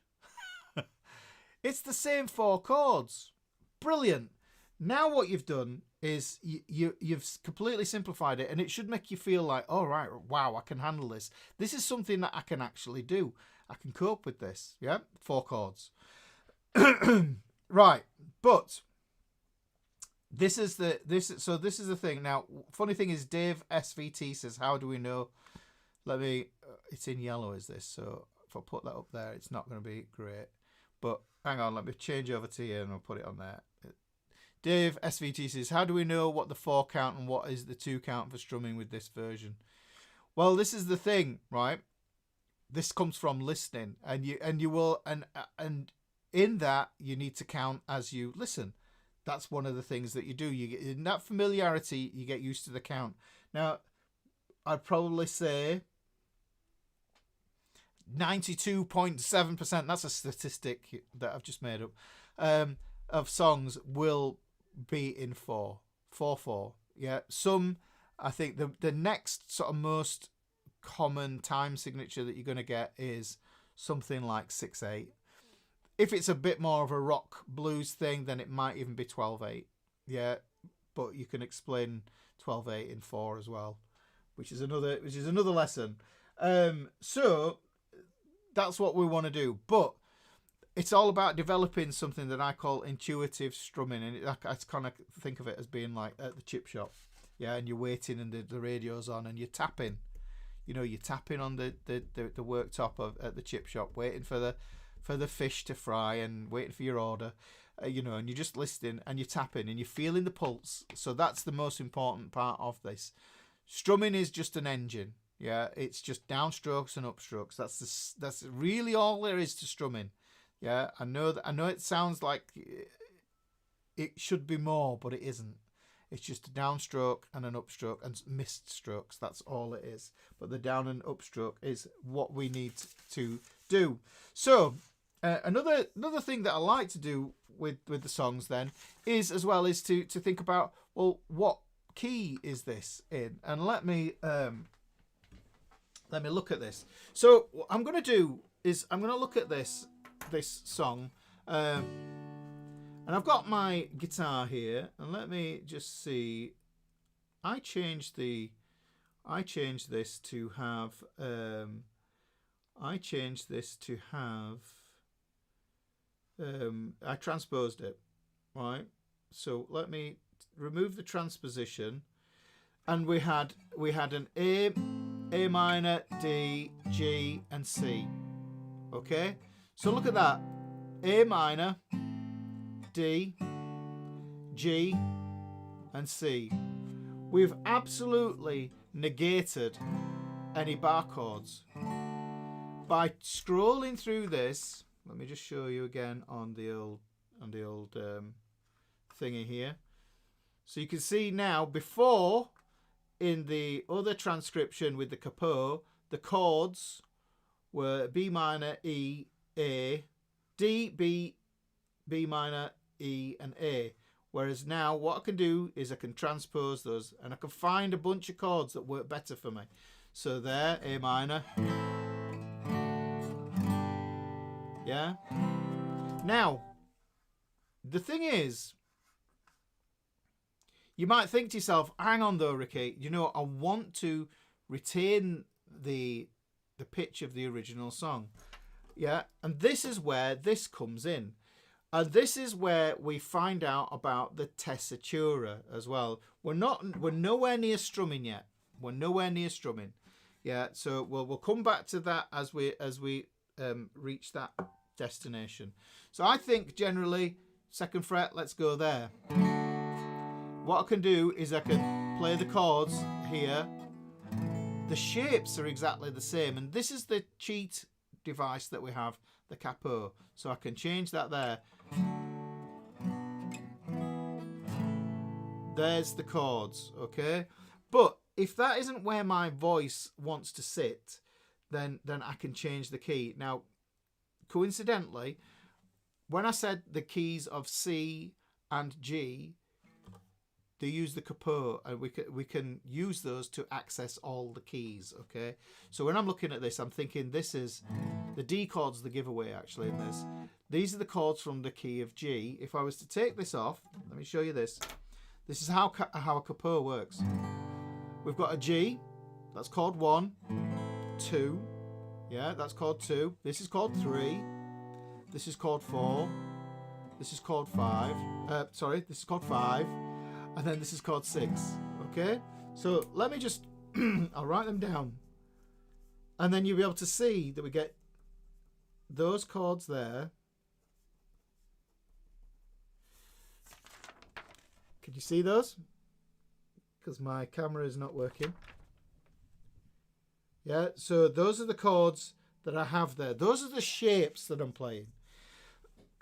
It's the same 4 chords. Brilliant. Now what you've done is you've completely simplified it, and it should make you feel like, all right, wow, I can handle this. This is something that I can actually do. I can cope with this. Yeah, 4 chords. Right, but This is the thing. Now, funny thing is, Dave SVT says, "How do we know?" Let me. It's in yellow, is this? So if I put that up there, it's not going to be great. But hang on, let me change over to here and I'll put it on there. Dave SVT says, "How do we know what the 4 count and what is the 2 count for strumming with this version?" Well, this is the thing, right? This comes from listening, and you will and in that you need to count as you listen. That's one of the things that you do. You get in that familiarity, you get used to the count. Now, I'd probably say 92.7%, that's a statistic that I've just made up, of songs will be in 4/4. Yeah, some, I think the next sort of most common time signature that you're going to get is something like 6/8. If it's a bit more of a rock blues thing, then it might even be 12/8. Yeah, but you can explain 12/8 in 4 as well, which is another lesson. So that's what we want to do. But it's all about developing something that I call intuitive strumming, and I kind of think of it as being like at the chip shop. Yeah, and you're waiting and the radio's on and you're tapping. You know, you're tapping on the worktop at the chip shop, waiting for the fish to fry and waiting for your order, you know, and you're just listening and you're tapping and you're feeling the pulse. So that's the most important part of this. Strumming is just an engine. Yeah, it's just downstrokes and upstrokes. That's really all there is to strumming. Yeah, I know it sounds like it should be more, but it isn't. It's just a downstroke and an upstroke and missed strokes. That's all it is. But the down and upstroke is what we need to do. So another thing that I like to do with the songs then is to think about, well, what key is this in? And let me look at this. So what I'm going to do is I'm going to look at this song. And I've got my guitar here, and let me just see. I changed this to have. I transposed it, right? So let me remove the transposition, and we had an A minor, D, G, and C. Okay, so look at that. A minor, D, G, and C. We've absolutely negated any bar chords. By scrolling through this, let me just show you again on the old thingy here. So you can see now, before in the other transcription with the capo, the chords were B minor, E, A, D, B minor, E, and A. Whereas now what I can do is I can transpose those and I can find a bunch of chords that work better for me. So there, A minor. Yeah. Now, the thing is, you might think to yourself, hang on though, Ricky, you know, I want to retain the pitch of the original song. Yeah, and this is where this comes in. And this is where we find out about the tessitura as well. We're nowhere near strumming yet. We're nowhere near strumming. Yeah, so we'll come back to that as we reach that destination. So I think generally 2nd fret, let's go there. What I can do is I can play the chords here. The shapes are exactly the same, and this is the cheat device that we have, the capo. So I can change that there. There's the chords, okay? But if that isn't where my voice wants to sit, then I can change the key. Now, coincidentally, when I said the keys of C and G, they use the capo, and we can use those to access all the keys, okay? So when I'm looking at this, I'm thinking this is the D chord's the giveaway actually in this. These are the chords from the key of G. If I was to take this off, let me show you this. This is how a capo works. We've got a G, that's chord 1, 2, yeah, that's chord 2. This is chord 3. This is chord 4. This is chord 5. This is chord 5. and then this is chord 6. Okay, so let me just I'll write them down, and then you'll be able to see that we get those chords there. Can you see those? Because my camera is not working. Yeah, so those are the chords that I have there. Those are the shapes that I'm playing.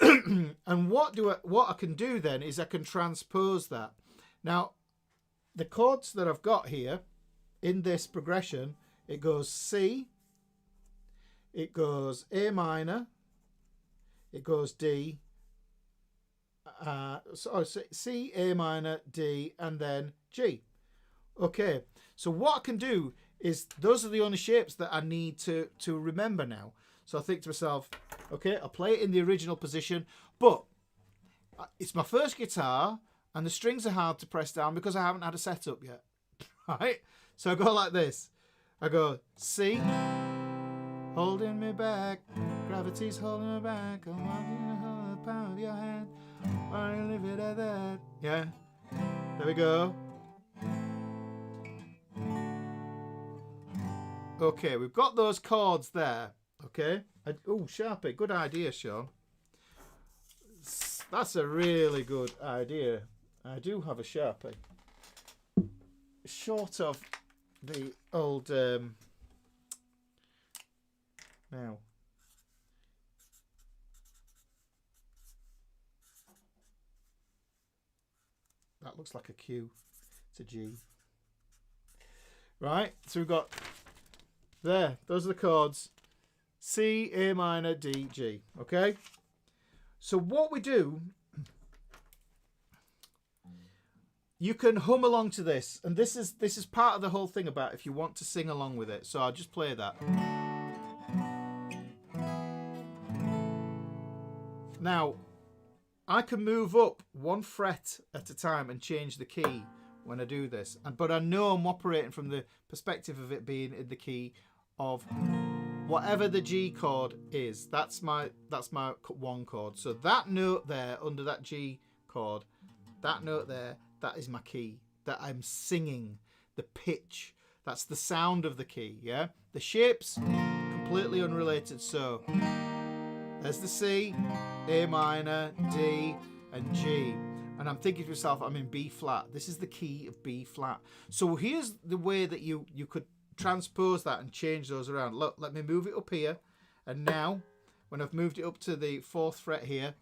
And what I can do then is I can transpose that. Now, the chords that I've got here in this progression, it goes C, it goes A minor, it goes D, C, A minor, D, and then G. Okay, so what I can do is those are the only shapes that I need to remember now. So I think to myself, okay, I'll play it in the original position, but it's my first guitar and the strings are hard to press down because I haven't had a setup yet. Right? So I go like this. I go C, holding me back, gravity's holding me back, I'm wanting to hold the palm of your hand, I leave it at that. Yeah, there we go. Okay, we've got those chords there. Okay. Oh, Sharpie, good idea, Sean. That's a really good idea. I do have a Sharpie. Short of the old now. That looks like a Q. It's a G. Right, so we've got there, those are the chords. C, A minor, D, G. Okay? So what we do, you can hum along to this, and this is part of the whole thing about if you want to sing along with it. So I'll just play that. Now, I can move up 1 fret at a time and change the key when I do this. But I know I'm operating from the perspective of it being in the key of whatever the G chord is. That's my 1 chord. So that note there under that G chord, that note there, that is my key that I'm singing. The pitch, that's the sound of the key. Yeah, the shapes completely unrelated. So there's the C, A minor, D, and G. And I'm thinking to myself, I'm in B flat. This is the key of B flat. So here's the way that you could transpose that and change those around. Look, let me move it up here, and now when I've moved it up to the 4th fret here,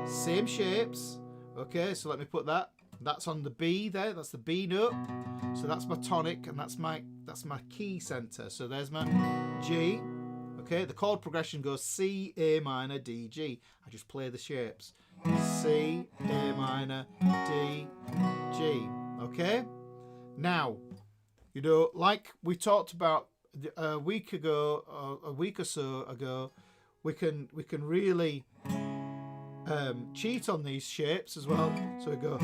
same shapes. Okay, so let me put that. That's on the B there. That's the B note. So that's my tonic, and that's my key center. So there's my G. Okay, the chord progression goes C, A minor, D, G. I just play the shapes. C, A minor, D, G. Okay, now, you know, like we talked about a week ago, a week or so ago, we can really cheat on these shapes as well. So we go.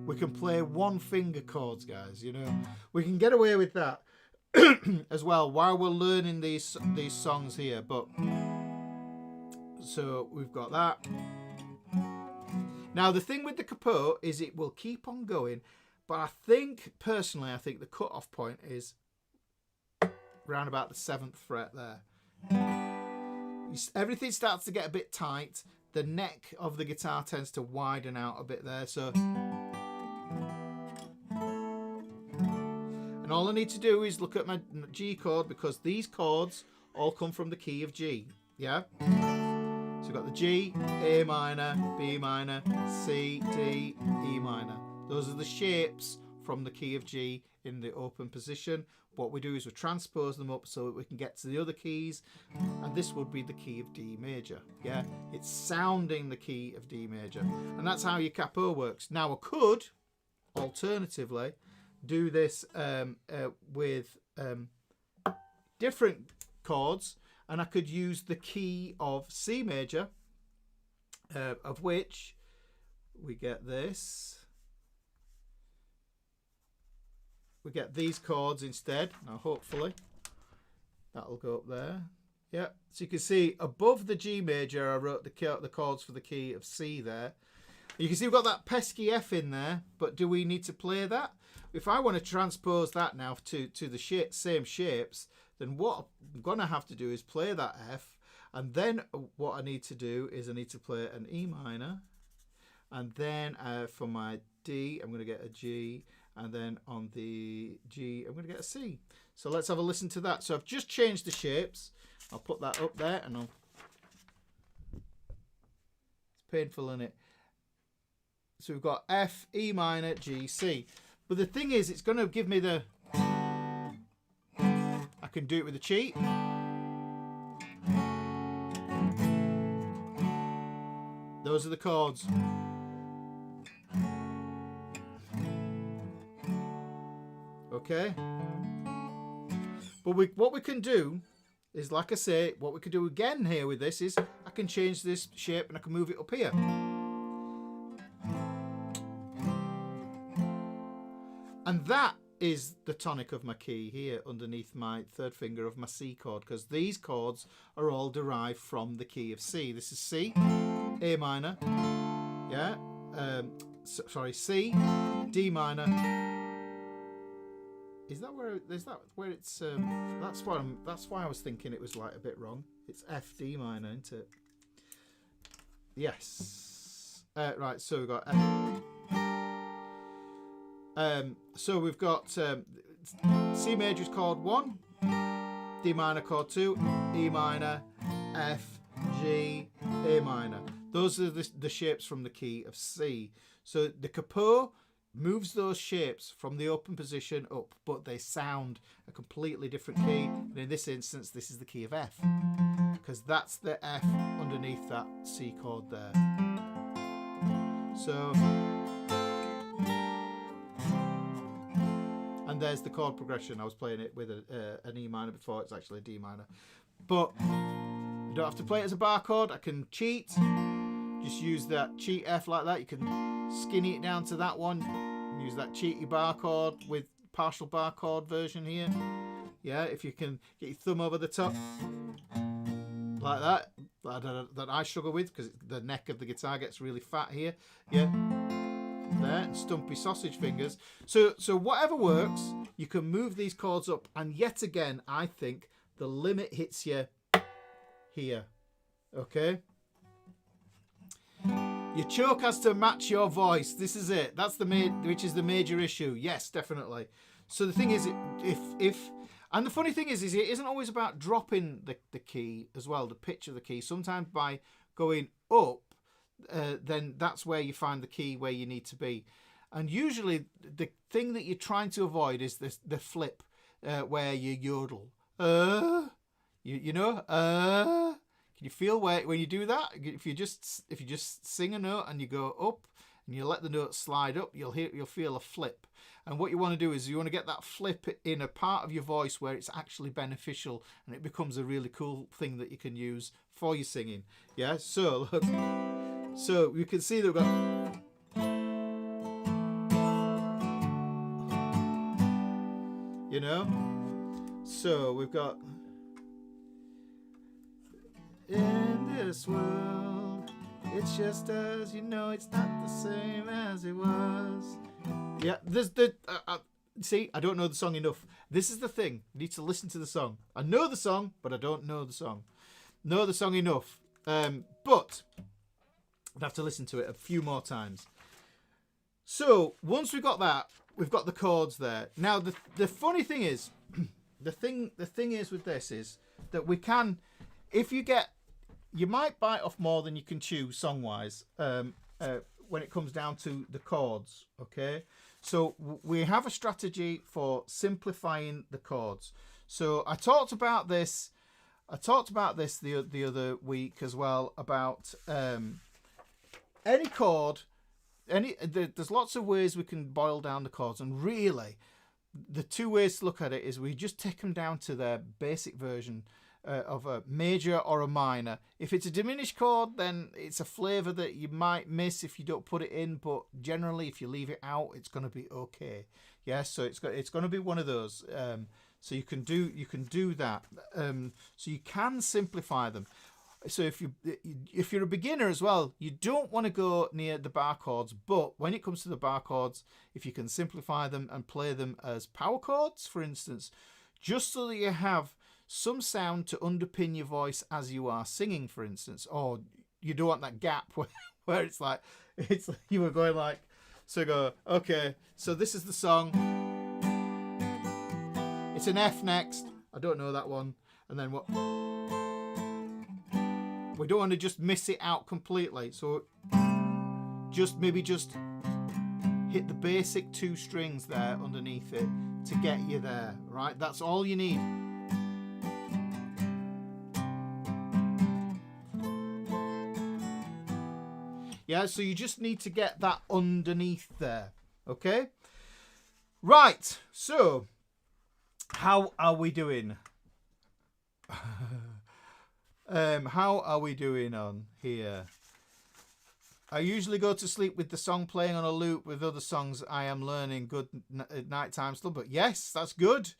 We can play 1 finger chords, guys. You know, we can get away with that as well while we're learning these songs here. But so we've got that. Now, the thing with the capo is it will keep on going, but I think, personally, I think the cut-off point is around about the 7th fret there. Everything starts to get a bit tight. The neck of the guitar tends to widen out a bit there. So, and all I need to do is look at my G chord, because these chords all come from the key of G. Yeah? So we've got the G, A minor, B minor, C, D, E minor. Those are the shapes from the key of G in the open position. What we do is we transpose them up so that we can get to the other keys, and this would be the key of D major. Yeah, it's sounding the key of D major, and that's how your capo works. Now, I could alternatively do this with different chords, and I could use the key of C major, of which we get this. We get these chords instead. Now, hopefully, that'll go up there. Yeah, so you can see above the G major, I wrote the chords for the key of C there. You can see we've got that pesky F in there, but do we need to play that? If I want to transpose that now to the same shapes, then what I'm going to have to do is play that F, and then what I need to do is I need to play an E minor, and then for my D, I'm going to get a G, and then on the G, I'm going to get a C. So let's have a listen to that. So I've just changed the shapes. I'll put that up there, and it's painful, isn't it? So we've got F, E minor, G, C. But the thing is, it's going to give me the... I can do it with a cheat. Those are the chords. Okay. But what we can do is, like I say, what we can do again here with this is I can change this shape and I can move it up here. And that is the tonic of my key here underneath my third finger of my C chord, because these chords are all derived from the key of C. This is C, A minor, yeah, sorry, C, D minor. Is that where it's that's why I was thinking it was like a bit wrong. It's F, D minor, isn't it? Yes. Right, so we've got F. So we've got C major is chord 1, D minor chord 2, E minor, F, G, A minor. Those are the shapes from the key of C. So the capo moves those shapes from the open position up, but they sound a completely different key. And in this instance, this is the key of F, because that's the F underneath that C chord there. So, and there's the chord progression. I was playing it with an E minor before. It's actually a D minor. But you don't have to play it as a bar chord. I can cheat. Just use that cheat F like that. You can skinny it down to that one. Use that cheaty bar chord with partial bar chord version here. Yeah, if you can get your thumb over the top like that I struggle with because the neck of the guitar gets really fat here. Yeah, there, and stumpy sausage fingers. So whatever works, you can move these chords up, and yet again, I think the limit hits you here. Okay. Your choke has to match your voice. This is it. That's which is the major issue. Yes, definitely. So the thing is, and the funny thing is it isn't always about dropping the key as well, the pitch of the key. Sometimes by going up, then that's where you find the key where you need to be. And usually the thing that you're trying to avoid is the flip, where you yodel. You know. Can you feel when you do that? If you just sing a note and you go up and you let the note slide up, you'll feel a flip. And what you want to do is you want to get that flip in a part of your voice where it's actually beneficial, and it becomes a really cool thing that you can use for your singing. Yeah. So look, so you can see that we've got. You know. So we've got. In this world, it's just us, you know, it's not the same as it was. Yeah, there's see, I don't know the song enough. This is the thing. You need to listen to the song. I know the song, but I don't know the song. Know the song enough. But I'd have to listen to it a few more times. So once we've got that, we've got the chords there. Now the funny thing is, the thing is with this is that we can. If you might bite off more than you can chew song-wise when it comes down to the chords, okay? So we have a strategy for simplifying the chords. So I talked about this the other week as well, about any chord. There's lots of ways we can boil down the chords, and really the two ways to look at it is we just take them down to their basic version. of a major or a minor. If it's a diminished chord, then it's a flavour that you might miss if you don't put it in, but generally if you leave it out, it's going to be okay. Yeah, so it's going to be one of those. So you can do that. So you can simplify them. So if you're a beginner as well, you don't want to go near the bar chords, but when it comes to the bar chords, if you can simplify them and play them as power chords, for instance, just so that you have some sound to underpin your voice as you are singing, for instance, or you don't want that gap where it's like you were going like, so go, okay, so this is the song, it's an F next, I don't know that one, and then what, we don't want to just miss it out completely, so maybe just hit the basic 2 strings there underneath it to get you there, right? That's all you need. Yeah, so you just need to get that underneath there, okay? Right, so how are we doing? How are we doing on here? I usually go to sleep with the song playing on a loop with other songs I am learning. Good nighttime slumber. But yes, that's good.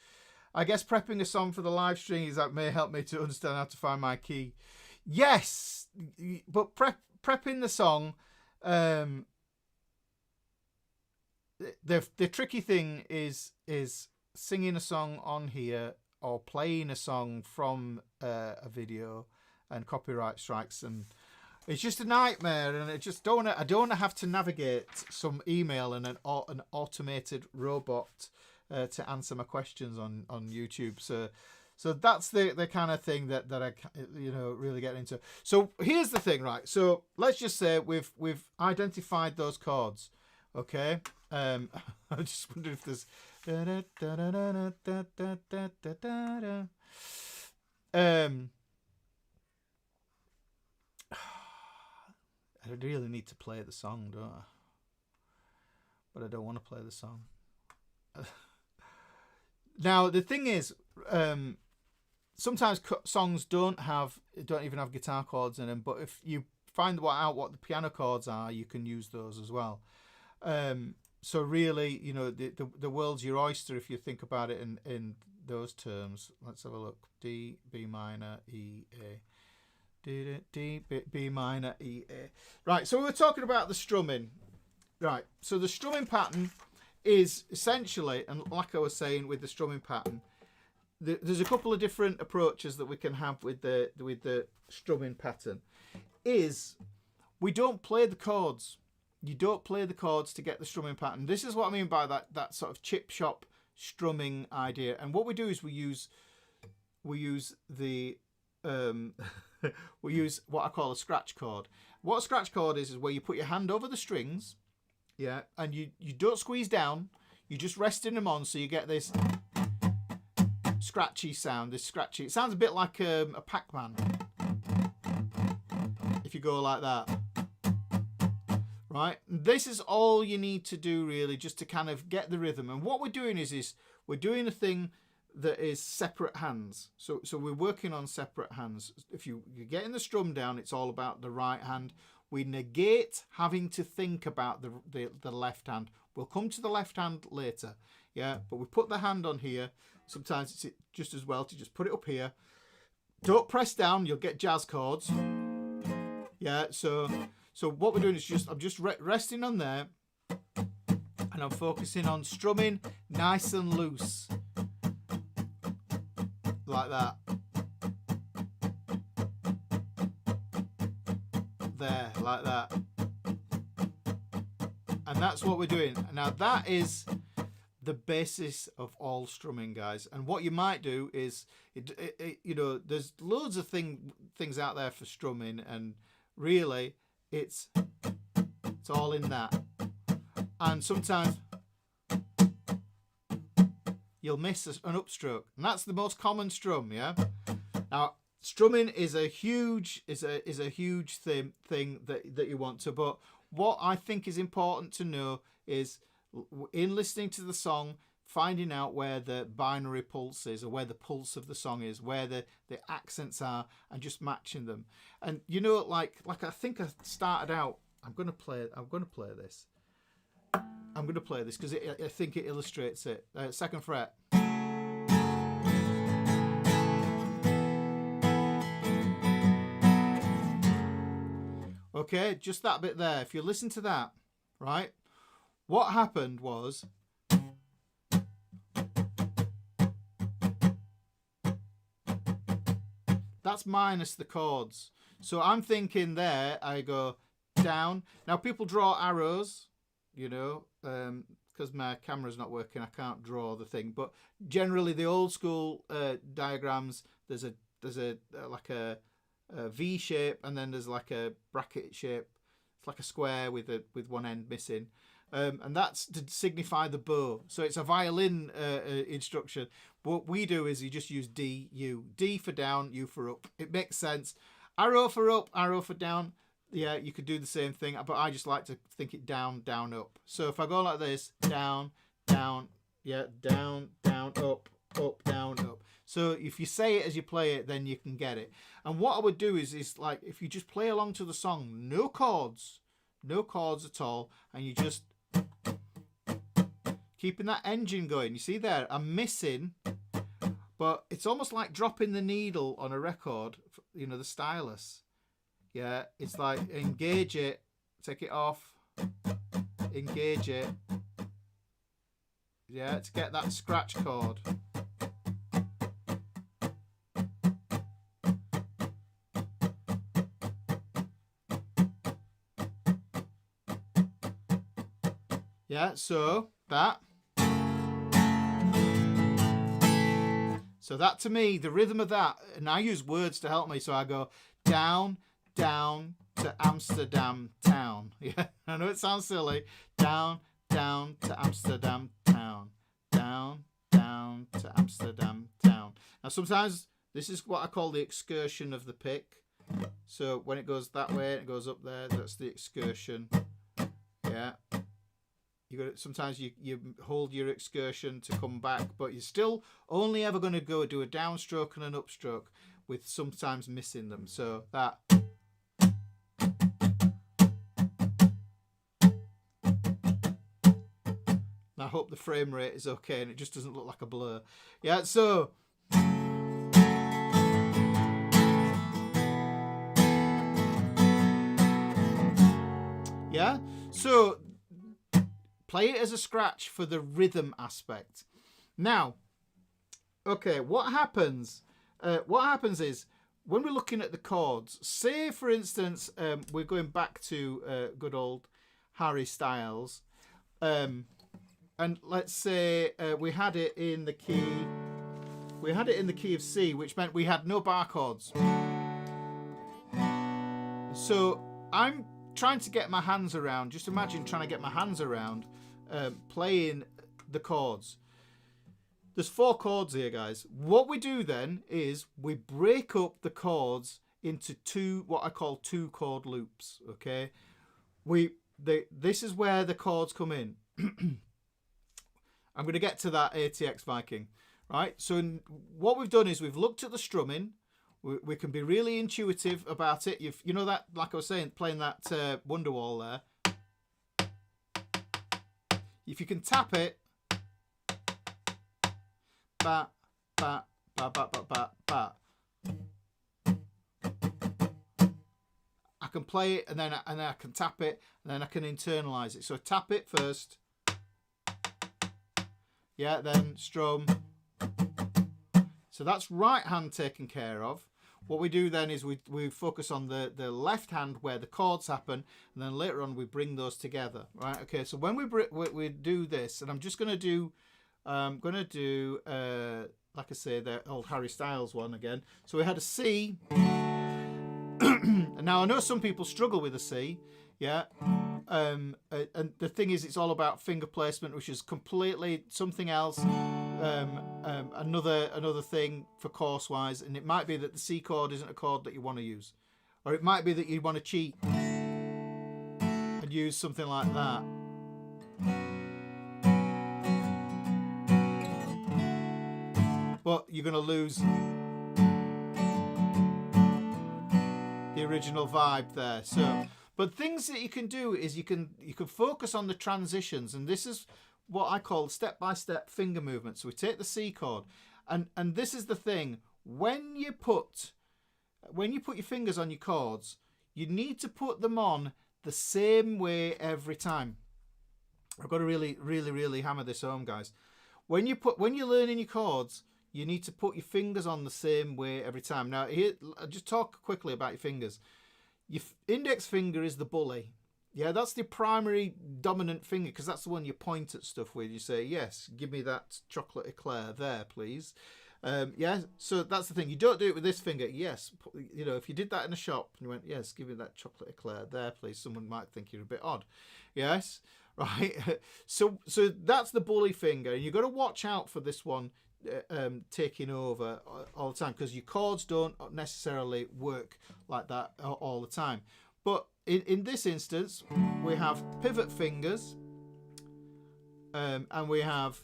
I guess prepping a song for the live stream is that may help me to understand how to find my key. Yes, but prepping the song, the tricky thing is singing a song on here or playing a song from a video and copyright strikes, and it's just a nightmare, and I don't want to have to navigate some email and an automated robot to answer my questions on YouTube. So that's the kind of thing that I really get into. So here's the thing, right? So let's just say we've identified those chords, okay? I just wonder if there's I really need to play the song, don't I? But I don't want to play the song. Now the thing is, sometimes songs don't even have guitar chords in them. But if you find out what the piano chords are, you can use those as well. So really, the world's your oyster if you think about it in those terms. Let's have a look. D, B minor, E, A. D, B minor, E, A. Right, so we were talking about the strumming. Right, so the strumming pattern is essentially, and like I was saying with the strumming pattern, there's a couple of different approaches that we can have with the strumming pattern. We don't play the chords. You don't play the chords to get the strumming pattern. This is what I mean by that sort of chip shop strumming idea. And what we do is we use the we use what I call a scratch chord. What a scratch chord is where you put your hand over the strings, yeah, and you don't squeeze down. You just resting them on, so you get this scratchy sound. It sounds a bit like a Pac-Man if you go like that. Right, this is all you need to do really, just to kind of get the rhythm. And what we're doing is we're doing a thing that is separate hands. So we're working on separate hands. If you're getting the strum down, it's all about the right hand. We negate having to think about the left hand. We'll come to the left hand later, yeah. But we put the hand on here. Sometimes it's just as well to just put it up here. Don't press down; you'll get jazz chords. Yeah, so what we're doing is I'm just resting on there, and I'm focusing on strumming nice and loose, like that. There, like that. And that's what we're doing. Now that is the basis of all strumming, guys. And what you might do is, there's loads of things out there for strumming, and really, it's all in that. And sometimes you'll miss an upstroke, and that's the most common strum. Yeah. Now, strumming is a huge thing that you want to. But what I think is important to know is, in listening to the song, finding out where the binary pulse is, or where the pulse of the song is, where the accents are, and just matching them. And you know, like I think I started out. I'm gonna play this. I'm gonna play this because I think it illustrates it. 2nd fret. Okay, just that bit there. If you listen to that, right, what happened was that's minus the chords. So I'm thinking there, I go down. Now people draw arrows, you know, because my camera's not working, I can't draw the thing. But generally, the old school diagrams, there's a like a V shape, and then there's like a bracket shape. It's like a square with one end missing, and that's to signify the bow. So it's a violin instruction. What we do is you just use D, U. D for down, U for up. It makes sense. Arrow for up, arrow for down. Yeah, you could do the same thing, but I just like to think it down, down, up. So if I go like this, down, down, yeah, down, down, up, down, up. So if you say it as you play it, then you can get it. And what I would do is like, if you just play along to the song, no chords at all, and you just keeping that engine going. You see there, I'm missing, but it's almost like dropping the needle on a record, you know, the stylus. Yeah, it's like engage it, take it off, engage it. Yeah, to get that scratch chord. Yeah, so that. So that to me, the rhythm of that, and I use words to help me. So I go down, down to Amsterdam town. Yeah, I know it sounds silly. Down, down to Amsterdam town. Down, down to Amsterdam town. Now sometimes this is what I call the excursion of the pick. So when it goes that way, it goes up there. That's the excursion. Yeah. Sometimes you hold your excursion to come back, but you're still only ever going to go do a downstroke and an upstroke, with sometimes missing them. So that. I hope the frame rate is okay and it just doesn't look like a blur. Yeah, so. Yeah, so. Play it as a scratch for the rhythm aspect. Now, okay, what happens? What happens is when we're looking at the chords. Say, for instance, we're going back to good old Harry Styles, and let's say we had it in the key. We had it in the key of C, which meant we had no bar chords. So I'm trying to get my hands around. Just imagine trying to get my hands around. Playing the chords. There's 4 chords here, guys. What we do then is we break up the chords into what I call 2 chord loops. Okay, this is where the chords come in. I'm going to get to that ATX Viking, right? So what we've done is we've looked at the strumming. We can be really intuitive about it. You know that, like I was saying, playing that Wonderwall there. If you can tap it, ba, ba, ba, ba, ba, ba, ba. I can play it and then I can tap it and then I can internalize it. So tap it first. Yeah, then strum. So that's right hand taken care of. What we do then is we focus on the left hand where the chords happen, and then later on we bring those together, right? Okay, so when we do this, and I'm just going to do, like I say, the old Harry Styles one again. So we had a C, and now I know some people struggle with a C, yeah, and the thing is, it's all about finger placement, which is completely something else. Another thing for course wise, and it might be that the C chord isn't a chord that you want to use, or it might be that you want to cheat and use something like that. but you're going to lose the original vibe there. So, but things that you can do is you can focus on the transitions, and this is what I call step-by-step finger movement. So we take the C chord, and this is the thing: when you put your fingers on your chords, you need to put them on the same way every time. I've got to really hammer this home, guys. When you're learning your chords, you need to put your fingers on the same way every time. Now, here, I'll just talk quickly about your fingers. Your index finger is the bully. Yeah, that's the primary dominant finger, because that's the one you point at stuff with. You say, yes, give me that chocolate eclair there, please. Yeah, so that's the thing. You don't do it with this finger. Yes, you know, if you did that in a shop and you went, yes, give me that chocolate eclair there, please, someone might think you're a bit odd. Yes, right. So that's the bully finger. You've got to watch out for this one taking over all the time, because your chords don't necessarily work like that all the time. But in this instance, we have pivot fingers, and we have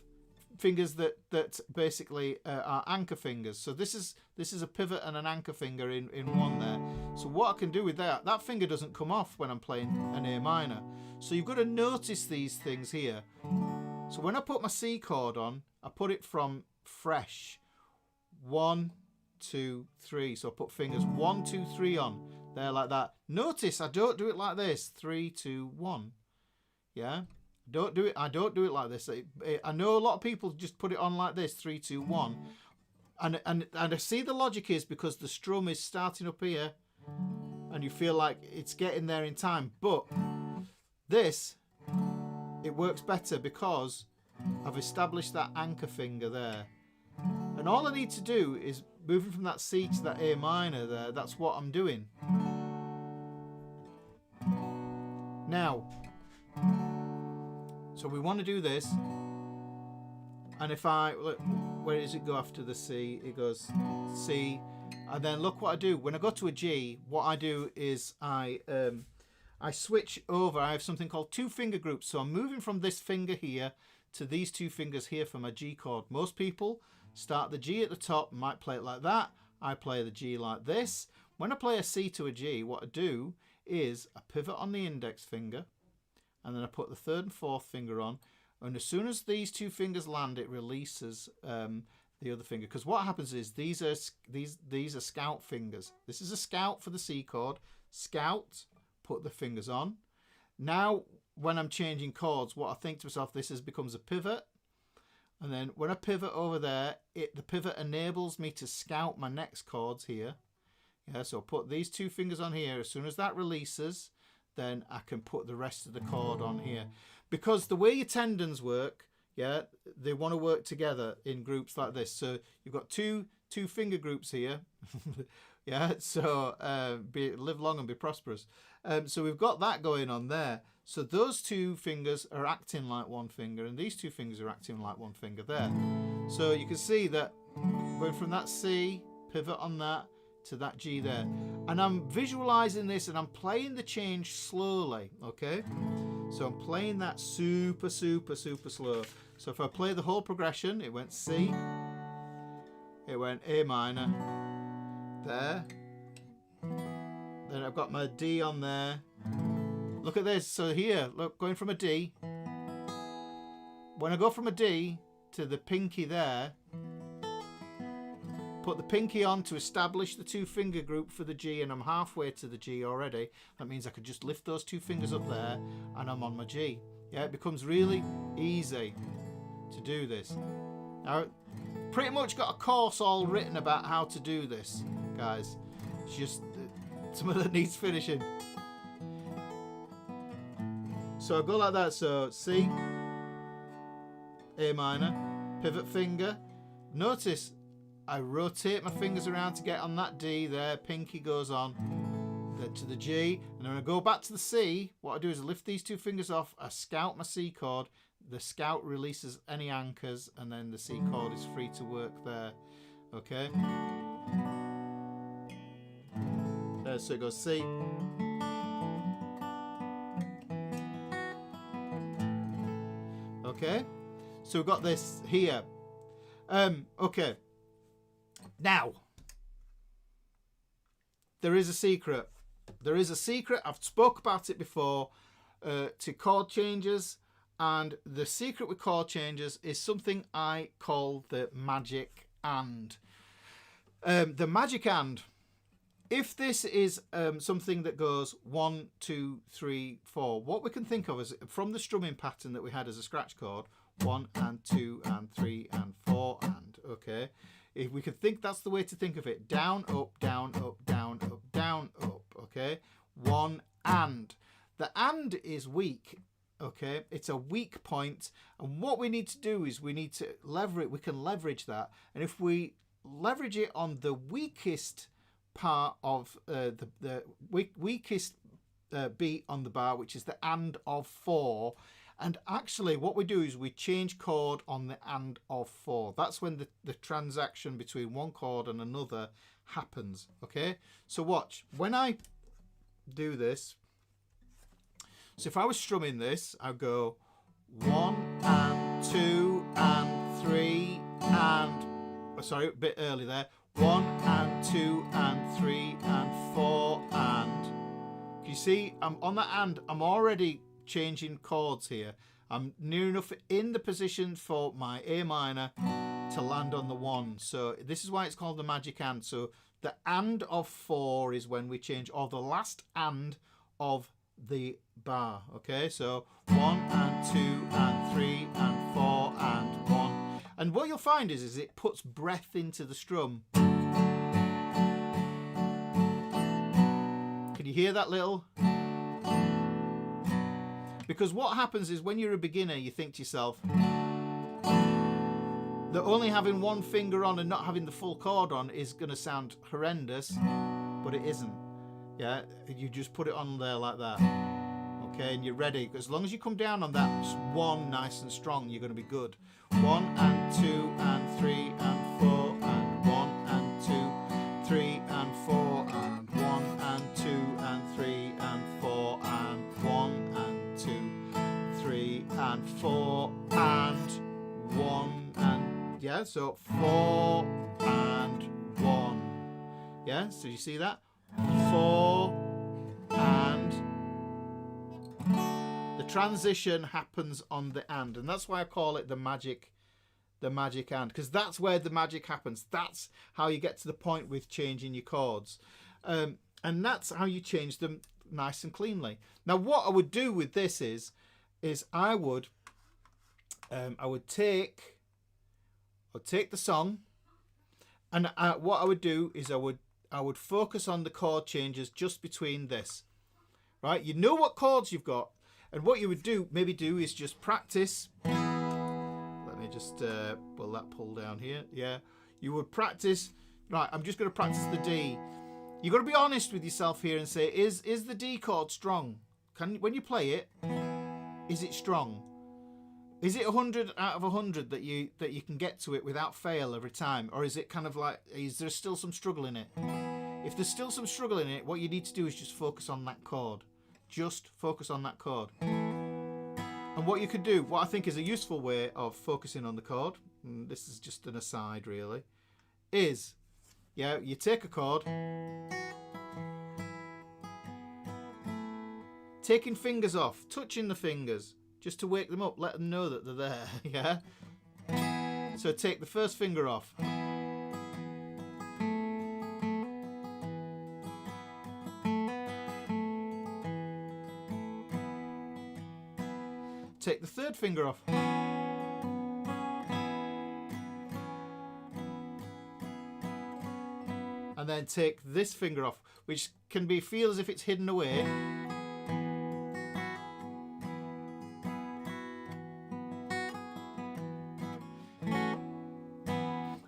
fingers that basically are anchor fingers. So this is a pivot and an anchor finger in one there. So what I can do with that finger doesn't come off when I'm playing an A minor. So you've got to notice these things here. So when I put my C chord on, I put it from fresh. 1, 2, 3. So I put fingers 1, 2, 3 on there like that. Notice I don't do it like this. 3, 2, 1. Yeah. I don't do it like this. I know a lot of people just put it on like this. 3, 2, 1. And I see the logic is because the strum is starting up here, and you feel like it's getting there in time. But this, it works better because I've established that anchor finger there. And all I need to do is moving from that C to that A minor there. That's what I'm doing. Now, so we want to do this. And if I look, where does it go after the C? It goes C. And then look what I do. When I go to a G, what I do is I switch over. I have something called 2 finger groups. So I'm moving from this finger here to these 2 fingers here for my G chord. Most people start the G at the top, might play it like that. I play the G like this. When I play a C to a G, what I do is I pivot on the index finger, and then I put the 3rd and 4th finger on. And as soon as these 2 fingers land, it releases the other finger. Because what happens is these are scout fingers. This is a scout for the C chord. Scout, put the fingers on. Now, when I'm changing chords, what I think to myself, becomes a pivot. And then when I pivot over there, the pivot enables me to scout my next chords here. Yeah, so I'll put these 2 fingers on here. As soon as that releases, then I can put the rest of the chord on here. Because the way your tendons work, yeah, they want to work together in groups like this. So you've got two finger groups here. Yeah, so live long and be prosperous. So we've got that going on there. So those 2 fingers are acting like one finger, and these 2 fingers are acting like one finger there. So you can see that going from that C, pivot on that, to that G there. And I'm visualizing this, and I'm playing the change slowly, okay? So I'm playing that super slow. So if I play the whole progression, it went C, it went A minor, there. Then I've got my D on there. Look at this. So here, look, going from a D. When I go from a D to the pinky there, put the pinky on to establish the 2 finger group for the G, and I'm halfway to the G already. That means I could just lift those 2 fingers up there and I'm on my G. Yeah, it becomes really easy to do this. Now, pretty much got a course all written about how to do this, guys. It's just some of it needs finishing. So I go like that. So C, A minor, pivot finger. Notice I rotate my fingers around to get on that D there. Pinky goes on then to the G. And then when I go back to the C, what I do is I lift these 2 fingers off. I scout my C chord. The scout releases any anchors, and then the C chord is free to work there. Okay. So it goes C. Okay. So we've got this here. Okay. Now, there is a secret. There is a secret. I've spoke about it before to chord changes. And the secret with chord changes is something I call the magic and. The magic and. If this is something that goes 1, 2, 3, 4, what we can think of is from the strumming pattern that we had as a scratch chord, 1 and 2 and 3 and 4 and, okay? If we could think that's the way to think of it, down, up, down, up, down, up, down, up, okay? 1 and. The and is weak, okay? It's a weak point, and what we need to do is we need to leverage, we can leverage that, and if we leverage it on the weakest part of the weakest beat on the bar, which is the and of 4, and actually what we do is we change chord on the and of 4. That's when the transaction between one chord and another happens, okay? So watch, when I do this, so if I was strumming this, I'd go 1 and 2 and 3 and, oh, sorry, a bit early there, 1 and 2 and 3 and 4 and. Can you see I'm on that and? I'm already changing chords here. I'm near enough in the position for my A minor to land on the 1. So this is why it's called the magic and. So the and of 4 is when we change, or the last and of the bar. Okay, so 1 and 2 and 3 and 4 and 1. And what you'll find is it puts breath into the strum. Can you hear that little? Because what happens is when you're a beginner, you think to yourself that only having one finger on and not having the full chord on is going to sound horrendous, but it isn't. Yeah, you just put it on there like that. Okay, and you're ready. As long as you come down on that one nice and strong, you're going to be good. 1 and 2 and 3 and 4 and 1 and 2, 3 and 4 and 1 and 2 and 3 and 4 and 1 and 2, 3 and 4 and 1 and, yeah, so 4 and 1. Yeah, so you see that? 4 and the transition happens on the and that's why I call it the magic and, because that's where the magic happens. That's how you get to the point with changing your chords, and that's how you change them nice and cleanly. Now what I would do with this is I would take the song, and what I would do is I would focus on the chord changes just between this, right? You know what chords you've got, and what you would maybe do is just practice. Let me just pull that pull down here. Yeah, you would practice. Right, I'm just going to practice the D. You've got to be honest with yourself here and say, is the D chord strong? When you play it, is it strong? Is it 100 out of 100 that you can get to it without fail every time? Or is it kind of like, is there still some struggle in it? If there's still some struggle in it, what you need to do is just focus on that chord. Just focus on that chord. And what you could do, what I think is a useful way of focusing on the chord, and this is just an aside really, is, yeah, you take a chord, taking fingers off, touching the fingers, just to wake them up, let them know that they're there, yeah? So take the first finger off. Take the third finger off. And then take this finger off, which can feel as if it's hidden away.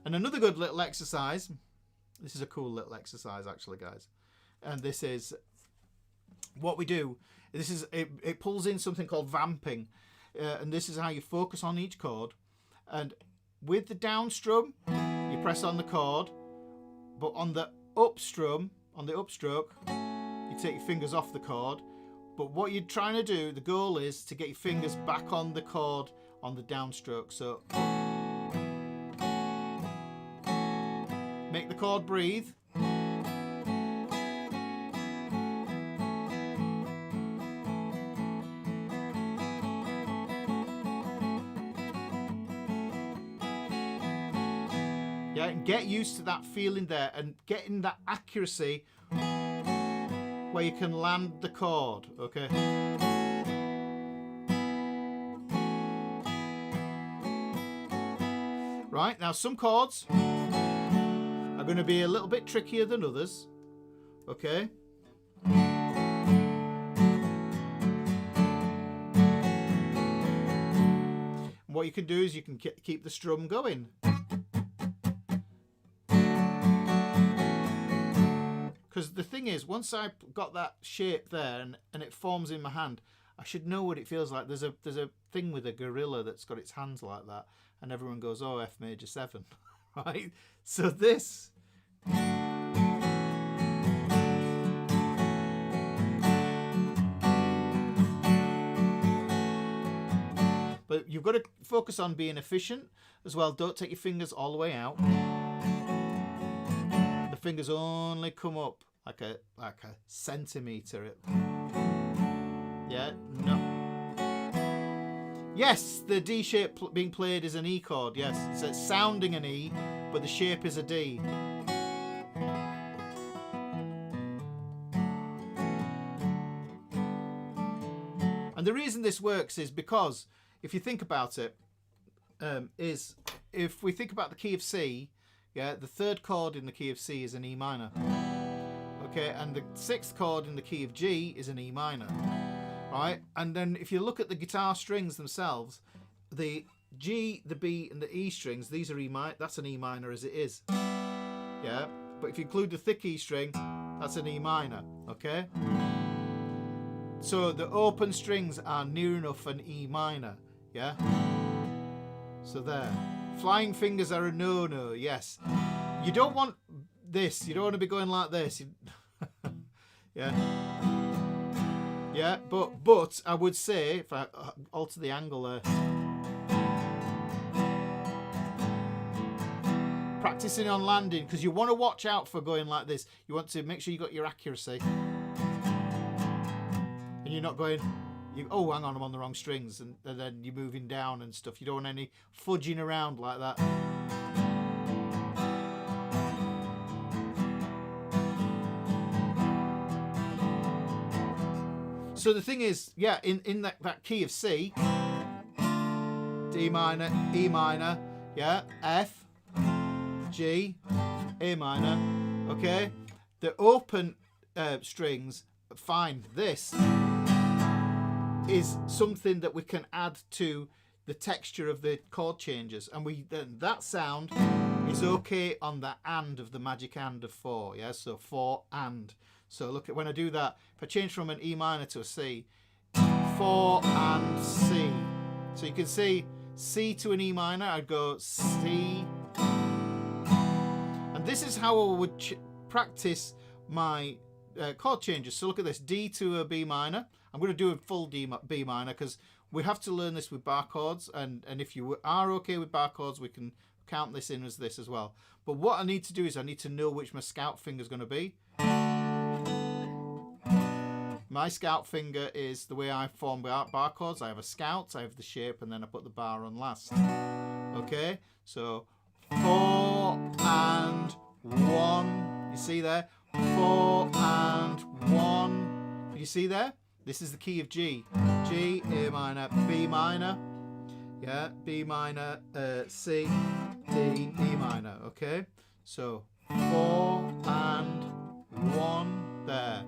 And another good little exercise, this is a cool little exercise actually, guys, and this is what we do. This is it pulls in something called vamping, and this is how you focus on each chord. And with the down strum, you press on the chord, but on the up strum, on the upstroke, you take your fingers off the chord. But what you're trying to do, the goal is to get your fingers back on the chord on the downstroke. So Make the chord breathe. Yeah, and get used to that feeling there and getting that accuracy where you can land the chord, okay? Right, now some chords are going to be a little bit trickier than others, okay? And what you can do is you can keep the strum going. Because the thing is, once I've got that shape there and it forms in my hand, I should know what it feels like. There's a thing with a gorilla that's got its hands like that, and everyone goes, oh, F major 7, right? So this. But you've got to focus on being efficient as well. Don't take your fingers all the way out. The fingers only come up like a centimetre. Yeah, no. Yes, the D shape being played is an E chord, yes. So it's sounding an E, but the shape is a D. And the reason this works is because, if you think about it, is if we think about the key of C, yeah, the third chord in the key of C is an E minor. Okay, and the sixth chord in the key of G is an E minor. Right? And then if you look at the guitar strings themselves, the G, the B, and the E strings, these are E minor, that's an E minor as it is. Yeah? But if you include the thick E string, that's an E minor. Okay? So the open strings are near enough an E minor. Yeah? So there. Flying fingers are a no-no, yes. You don't want this. You don't want to be going like this. Yeah. Yeah, but I would say, if I alter the angle there, practicing on landing, because you want to watch out for going like this. You want to make sure you got your accuracy. And you're not going, oh, hang on, I'm on the wrong strings, and then you're moving down and stuff. You don't want any fudging around like that. So the thing is, yeah, in that key of C, D minor, E minor, yeah, F, G, A minor, okay? The open strings, fine. This is something that we can add to the texture of the chord changes, and then that sound is okay on the and of the magic and of 4, yeah? So 4 and. So look at when I do that, if I change from an E minor to a C, 4 and C. So you can see C to an E minor, I'd go C. And this is how I would practice my chord changes. So look at this, D to a B minor. I'm going to do a full B minor because we have to learn this with bar chords. And if you are okay with bar chords, we can count this in as this as well. But what I need to do is I need to know which my scout finger is going to be. My scout finger is the way I form bar chords. I have a scout, I have the shape, and then I put the bar on last. Okay, so 4 and 1. You see there? 4 and 1. You see there? This is the key of G. G, A minor, B minor. Yeah, B minor, C, D, E minor. Okay, so 4 and 1 there.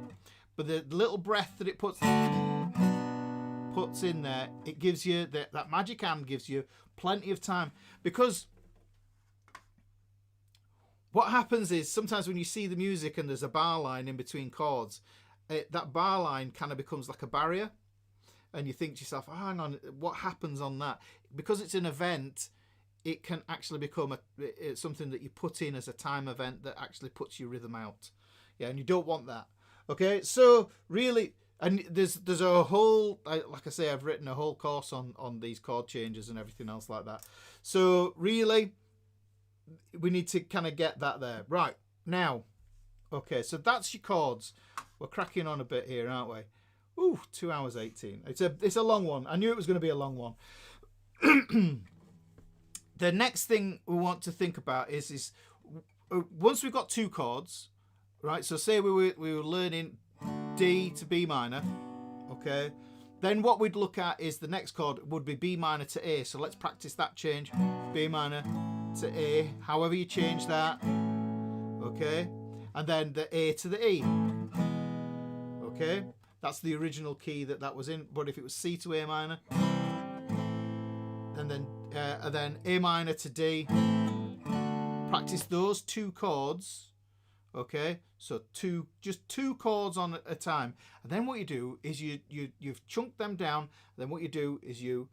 But the little breath that it puts in there, it gives you, that magic hand gives you plenty of time. Because what happens is sometimes when you see the music and there's a bar line in between chords, that bar line kind of becomes like a barrier. And you think to yourself, oh, hang on, what happens on that? Because it's an event, it can actually become something that you put in as a time event that actually puts your rhythm out. Yeah, and you don't want that. Okay, so really, and there's a whole, like I say, I've written a whole course on these chord changes and everything else like that. So really, we need to kind of get that there. Right, now, okay, so that's your chords. We're cracking on a bit here, aren't we? Ooh, 2 hours 18. It's a long one. I knew it was going to be a long one. The next thing we want to think about is once we've got 2 chords, right? So say we were learning D to B minor, okay? Then what we'd look at is the next chord would be B minor to A. So let's practice that change. B minor to A, however you change that, okay? And then the A to the E, okay? That's the original key that was in. But if it was C to A minor, and then A minor to D, practice those 2 chords, okay? So just two chords on at a time. And then what you do is you've chunked them down. Then what you do is you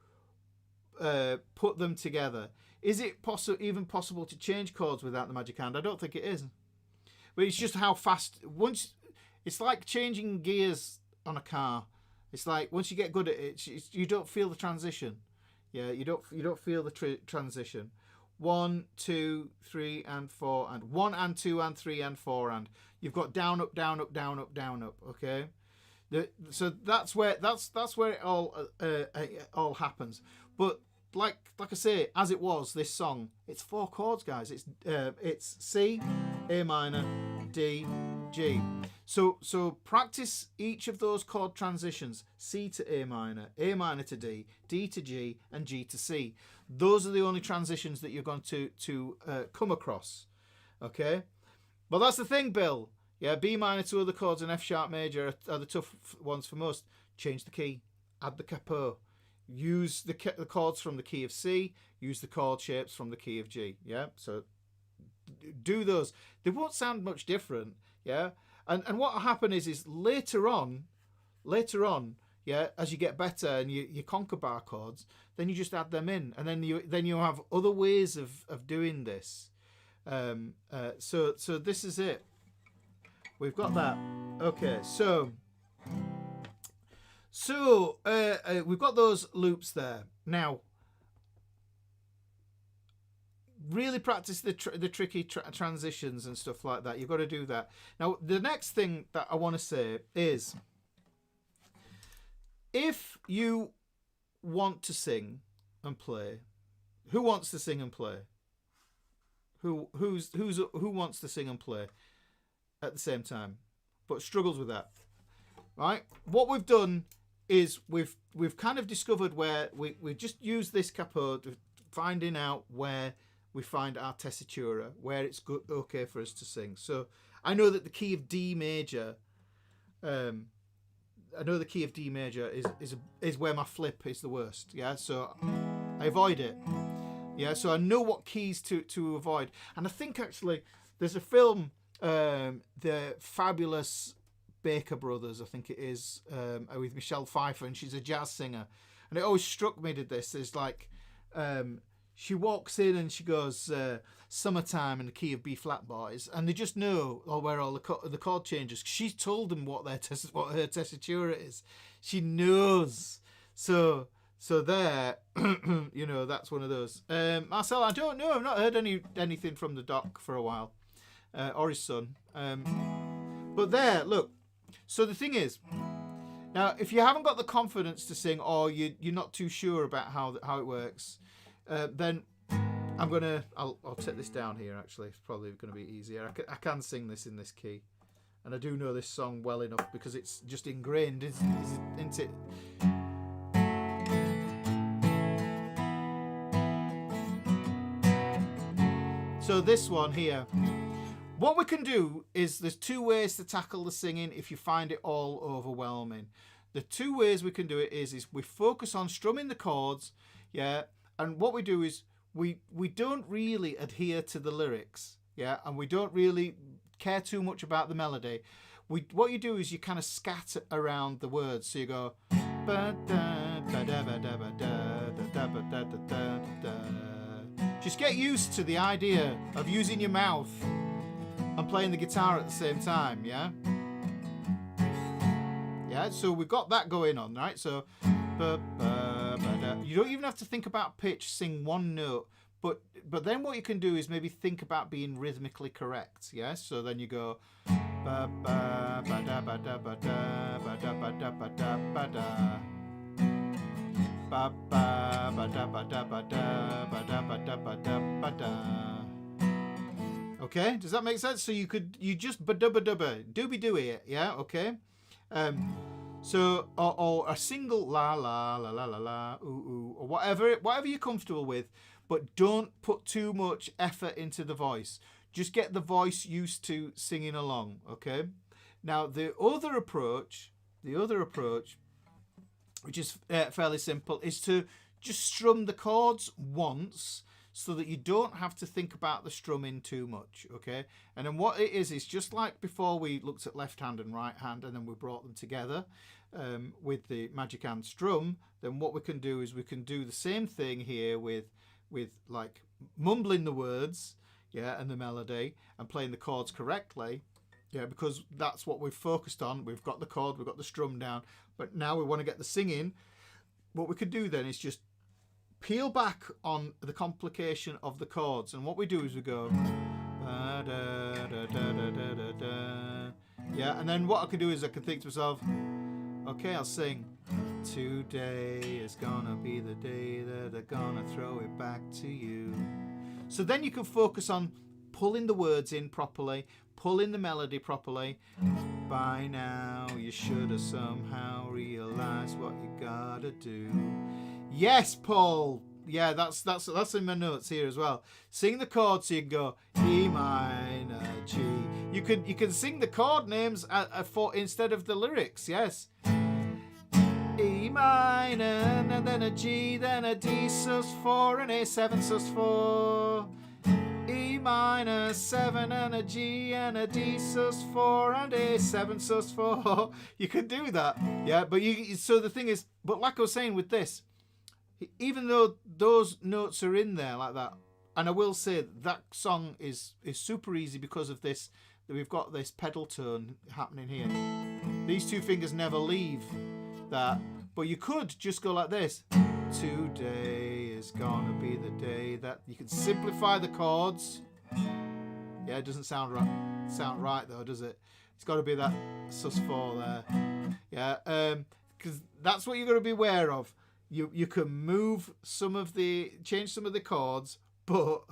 put them together. Is it even possible to change chords without the magic hand? I don't think it is. But it's just how fast. It's like changing gears on a car. It's like once you get good at it, you don't feel the transition. Yeah, you don't feel the transition. 1, 2, 3, and 4, and 1 and 2 and 3 and 4, and you've got down, up, down, up, down, up, down, up. Okay, so that's where it all happens. But like I say, as it was this song, it's 4 chords, guys. It's C, A minor, D, G. So practice each of those chord transitions: C to A minor to D, D to G, and G to C. Those are the only transitions that you're going to come across. Okay, well that's the thing, Bill. Yeah, B minor to other chords and F sharp major are the tough ones for most. Change the key, add the capo, use the chords from the key of C, use the chord shapes from the key of G. Yeah, so do those. They won't sound much different. Yeah. And what will happen is later on, yeah, as you get better and you conquer bar chords, then you just add them in, and then you have other ways of doing this. So this is it. We've got that. Okay, so we've got those loops there. Now, really practice the tricky transitions and stuff like that. You've got to do that. Now, the next thing that I want to say is, if you want to sing and play, who wants to sing and play? Who wants to sing and play at the same time, but struggles with that? Right? What we've done is we've kind of discovered where we just use this capo to finding out where we find our tessitura, where it's good, okay for us to sing. So I know that the key of D major, is where my flip is the worst. Yeah, so I avoid it. Yeah, so I know what keys to avoid. And I think actually there's a film, the Fabulous Baker Brothers, I think it is, with Michelle Pfeiffer, and she's a jazz singer. And it always struck me to this. It's like, she walks in and she goes, "Summertime" in the key of B flat, boys, and they just know where all the chord changes. She's told them what her tessitura is. She knows. So there, that's one of those. Marcel, I don't know. I've not heard anything from the doc for a while, or his son. But there, look. So the thing is, now if you haven't got the confidence to sing, or you're not too sure about how it works, then I'll take this down here. Actually, it's probably going to be easier. I can sing this in this key, and I do know this song well enough because it's just ingrained, isn't it? So this one here, what we can do is there's 2 ways to tackle the singing if you find it all overwhelming. The 2 ways we can do it is we focus on strumming the chords, yeah. And what we do is we don't really adhere to the lyrics, yeah, and we don't really care too much about the melody. What you do is you kind of scatter around the words. So you go, just get used to the idea of using your mouth and playing the guitar at the same time, yeah? Yeah, so we've got that going on, right? So you don't even have to think about pitch. Sing one note. But then what you can do is maybe think about being rhythmically correct. Yes, so then you go ba ba ba da ba da ba da ba da ba da ba da ba da ba ba ba da ba da ba da ba da ba da ba da ba da. Okay, does that make sense? So you just ba da ba da ba dooby dooey it, yeah, okay. So or a single la la la la la la ooh ooh or whatever you're comfortable with, but don't put too much effort into the voice. Just get the voice used to singing along, okay? Now the other approach, which is fairly simple, is to just strum the chords once, so that you don't have to think about the strumming too much, okay? And then what it is just like before we looked at left hand and right hand, and then we brought them together with the magic hand strum. Then what we can do is we can do the same thing here with like mumbling the words, yeah, and the melody, and playing the chords correctly, yeah, because that's what we've focused on. We've got the chord, we've got the strum down, but now we want to get the singing. What we could do then is just peel back on the complication of the chords, and what we do is we go da, da, da, da, da, da, da. Yeah, and then what I can do is I can think to myself, okay, I'll sing today is gonna be the day that they're gonna throw it back to you. So then you can focus on pulling the words in properly, pulling the melody properly. By now you should have somehow realized what you gotta do. Yes, Paul. Yeah, that's in my notes here as well. Sing the chords so you can go E minor G. You can sing the chord names for instead of the lyrics. Yes. E minor, and then a G, then a D sus4, and A7 sus4. E minor 7 and a G and a D sus4 and A7 sus4. You can do that. Yeah, but so the thing is, but like I was saying with this, even though those notes are in there like that, and I will say that song is super easy because of this, that we've got this pedal tone happening here. These two fingers never leave that, but you could just go like this. Today is gonna be the day that you can simplify the chords. Yeah, it doesn't sound right though, does it? It's got to be that sus4 there. Yeah, because that's what you're going to be aware of. You can change some of the chords, but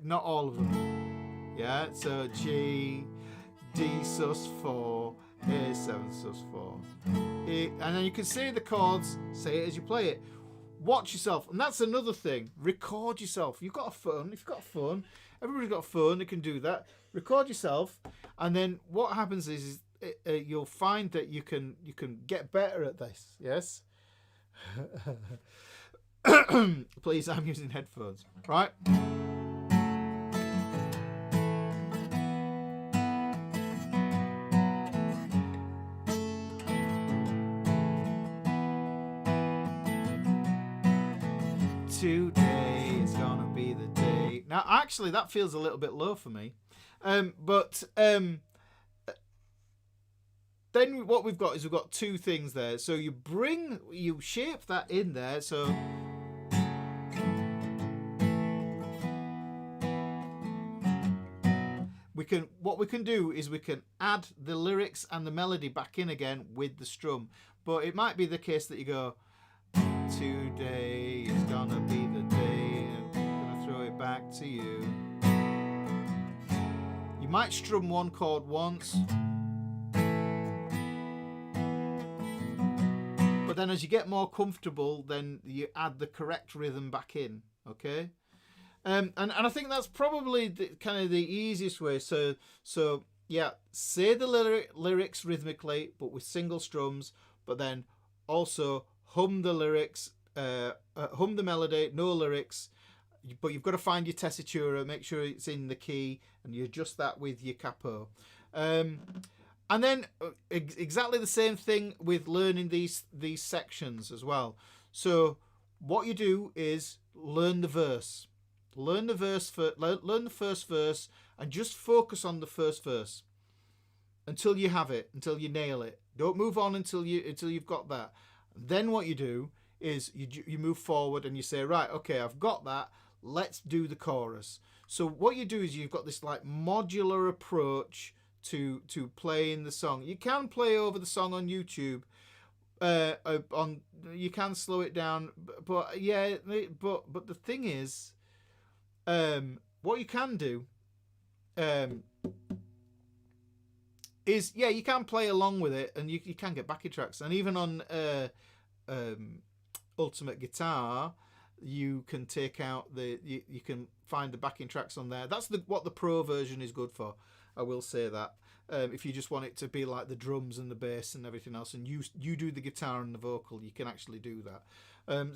not all of them. Yeah, so G, D sus4, A7 sus4. And then you can say the chords, say it as you play it. Watch yourself, and that's another thing. Record yourself. You've got a phone. If you've got a phone, everybody's got a phone that can do that. Record yourself, and then what happens is you'll find that you can get better at this. Yes. Please, I'm using headphones. Right. Today is gonna be the day. Now, actually, that feels a little bit low for me. But then what we've got is we've got two things there. So you shape that in there. So what we can do is we can add the lyrics and the melody back in again with the strum. But it might be the case that you go, today is gonna be the day I'm gonna throw it back to you. You might strum one chord once, but then as you get more comfortable, then you add the correct rhythm back in. Okay, and I think that's probably kind of the easiest way. So yeah, say the lyrics rhythmically, but with single strums, but then also hum the lyrics, hum the melody, no lyrics, but you've got to find your tessitura, make sure it's in the key, and you adjust that with your capo. And then exactly the same thing with learning these sections as well. So what you do is learn the verse. Learn the first verse, and just focus on the first verse until you have it, until you nail it. Don't move on until you've got that. Then what you do is you move forward and you say, right, okay, I've got that. let's do the chorus. So what you do is you've got this like modular approach to playing the song. You can play over the song on YouTube. You can slow it down, but yeah, but the thing is, what you can do is, yeah, you can play along with it, and you can get backing tracks, and even on Ultimate Guitar, you can take out you can find the backing tracks on there. That's what the Pro version is good for. I will say that. If you just want it to be like the drums and the bass and everything else, and you do the guitar and the vocal, you can actually do that.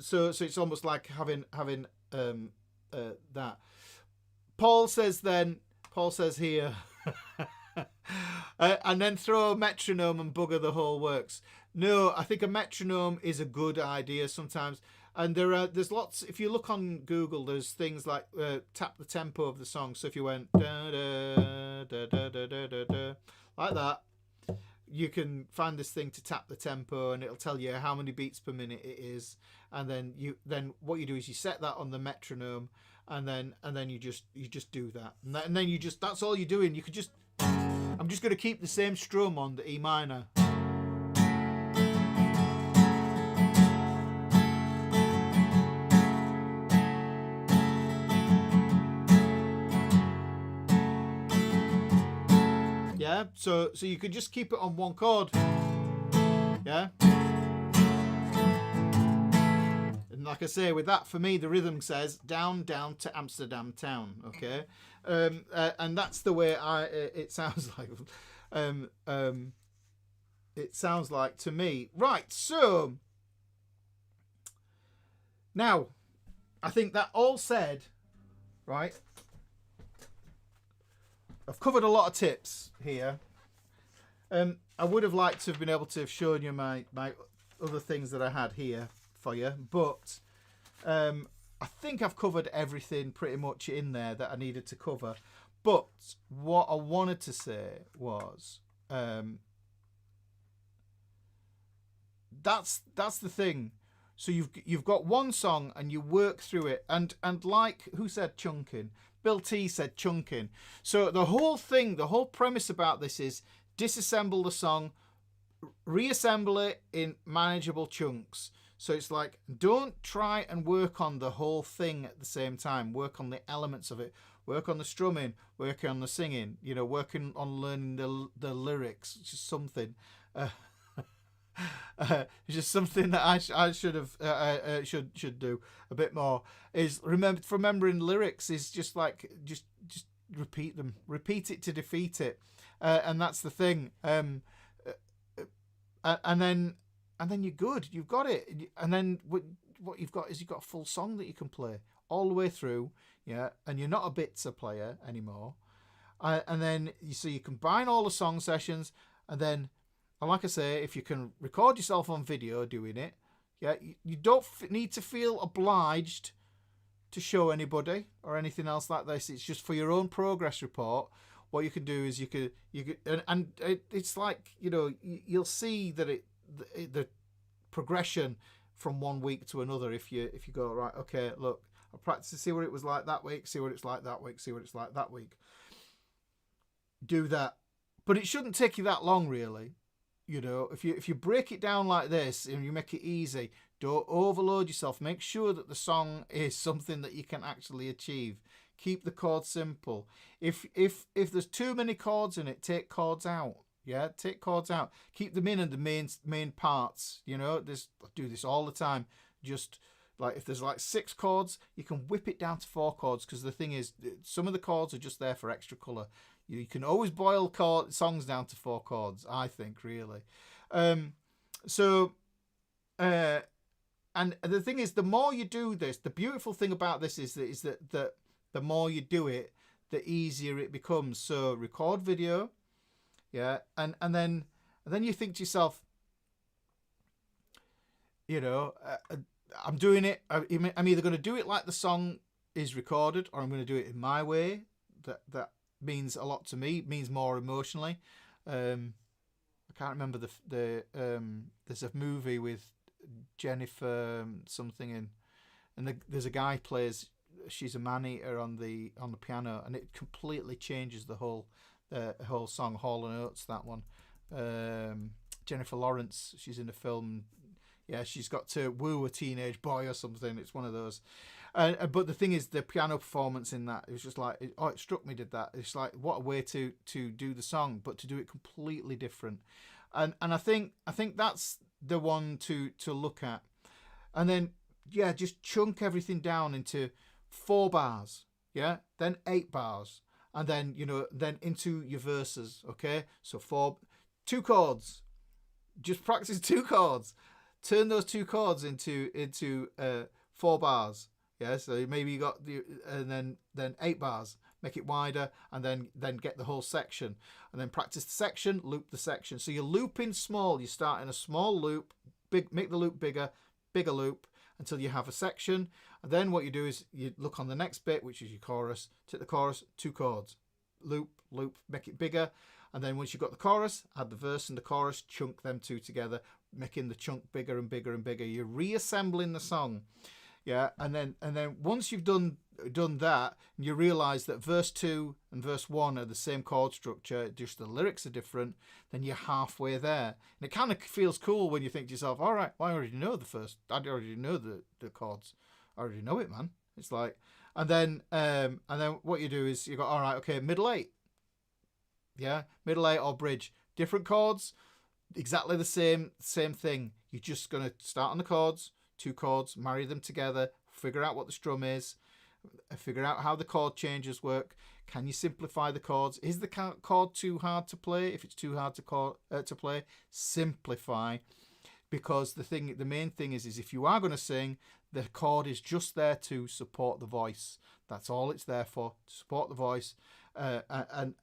So it's almost like having that. Paul says here, and then throw a metronome and bugger the whole works. No, I think a metronome is a good idea sometimes. And there's lots. If you look on Google, there's things like tap the tempo of the song. So if you went da, da, da, da, da, da, da, da, like that, you can find this thing to tap the tempo, and it'll tell you how many beats per minute it is. And then what you do is you set that on the metronome, and then you just do that, and then that's all you're doing. You could just, I'm just going to keep the same strum on the E minor. Yeah, so you could just keep it on one chord. Yeah. And like I say, with that, for me, the rhythm says down, down to Amsterdam town. Okay. And that's the way it sounds like. It sounds like to me. Right, so now I think that all said, right? I've covered a lot of tips here. I would have liked to have been able to have shown you my other things that I had here for you, but I think I've covered everything pretty much in there that I needed to cover. But what I wanted to say was, that's the thing. So you've got one song and you work through it, and like, who said chunking? Bill T said chunking. So the whole premise about this is disassemble the song, reassemble it in manageable chunks. So it's like, don't try and work on the whole thing at the same time. Work on the elements of it. Work on the strumming. Work on the singing. You know, working on learning the lyrics. It's just something. It's just something that I should have should do a bit more. Is remembering lyrics is just like just repeat them, repeat it to defeat it, and that's the thing. And then you're good. You've got it. And then what you've got is you've got a full song that you can play all the way through. Yeah, and you're not a bitzer player anymore. And then so you combine all the song sessions, and then. And like I say, if you can record yourself on video doing it, yeah, you don't need to feel obliged to show anybody or anything else like this. It's just for your own progress report. What you can do is you could, and it's like, you know, you'll see that the progression from one week to another. If you go, right, okay, look, I practiced to see what it was like that week, see what it's like that week, see what it's like that week. Do that, but it shouldn't take you that long, really. You know, if you break it down like this and you make it easy, don't overload yourself. Make sure that the song is something that you can actually achieve. Keep the chords simple. If there's too many chords in it, take chords out. Yeah, take chords out. Keep them in the main parts. You know, I do this all the time. Just like if there's like 6 chords, you can whip it down to 4 chords, because the thing is, some of the chords are just there for extra colour. You can always boil songs down to 4 chords, I think, really. And the thing is, the more you do this, the beautiful thing about this is that the more you do it, the easier it becomes. So record video, yeah, and then you think to yourself, you know, I'm doing it. I'm either going to do it like the song is recorded, or I'm going to do it in my way. That means a lot to me. It means more emotionally. I can't remember there's a movie with Jennifer something in, and there's a guy plays She's a Man-Eater on the piano, and it completely changes the whole song. Hall and Oates, that one. Jennifer Lawrence, she's in a film. Yeah, she's got to woo a teenage boy or something. It's one of those. But the thing is, the piano performance in that, it was just like, it struck me, did that. It's like, what a way to do the song, but to do it completely different. And I think that's the one to look at. And then, yeah, just chunk everything down into 4 bars, yeah, then 8 bars, and then, then into your verses, okay? So 2 chords. Just practice 2 chords. Turn those 2 chords into 4 bars. Yeah, so maybe you got and then 8 bars. Make it wider, and then get the whole section, and then practice the section, loop the section. So you're looping small. You start in a small loop, make the loop bigger loop until you have a section. And then what you do is you look on the next bit, which is your chorus. Take the chorus, 2 chords, loop, make it bigger. And then once you've got the chorus, add the verse and the chorus, chunk them 2 together, making the chunk bigger and bigger and bigger. You're reassembling the song. Yeah, and then once you've done that, and you realise that verse 2 and verse 1 are the same chord structure, just the lyrics are different, then you're halfway there. And it kind of feels cool when you think to yourself, all right, well, I already know I already know the chords. I already know it, man. It's like, and then what you do is you go, all right, okay, middle 8. Yeah, middle 8 or bridge. Different chords, exactly the same thing. You're just going to start on the chords, 2 chords, marry them together, figure out what the strum is, figure out how the chord changes work. Can you simplify the chords? Is the chord too hard to play? If it's too hard to play, simplify. Because the main thing is if you are going to sing, the chord is just there to support the voice. That's all it's there for, to support the voice. And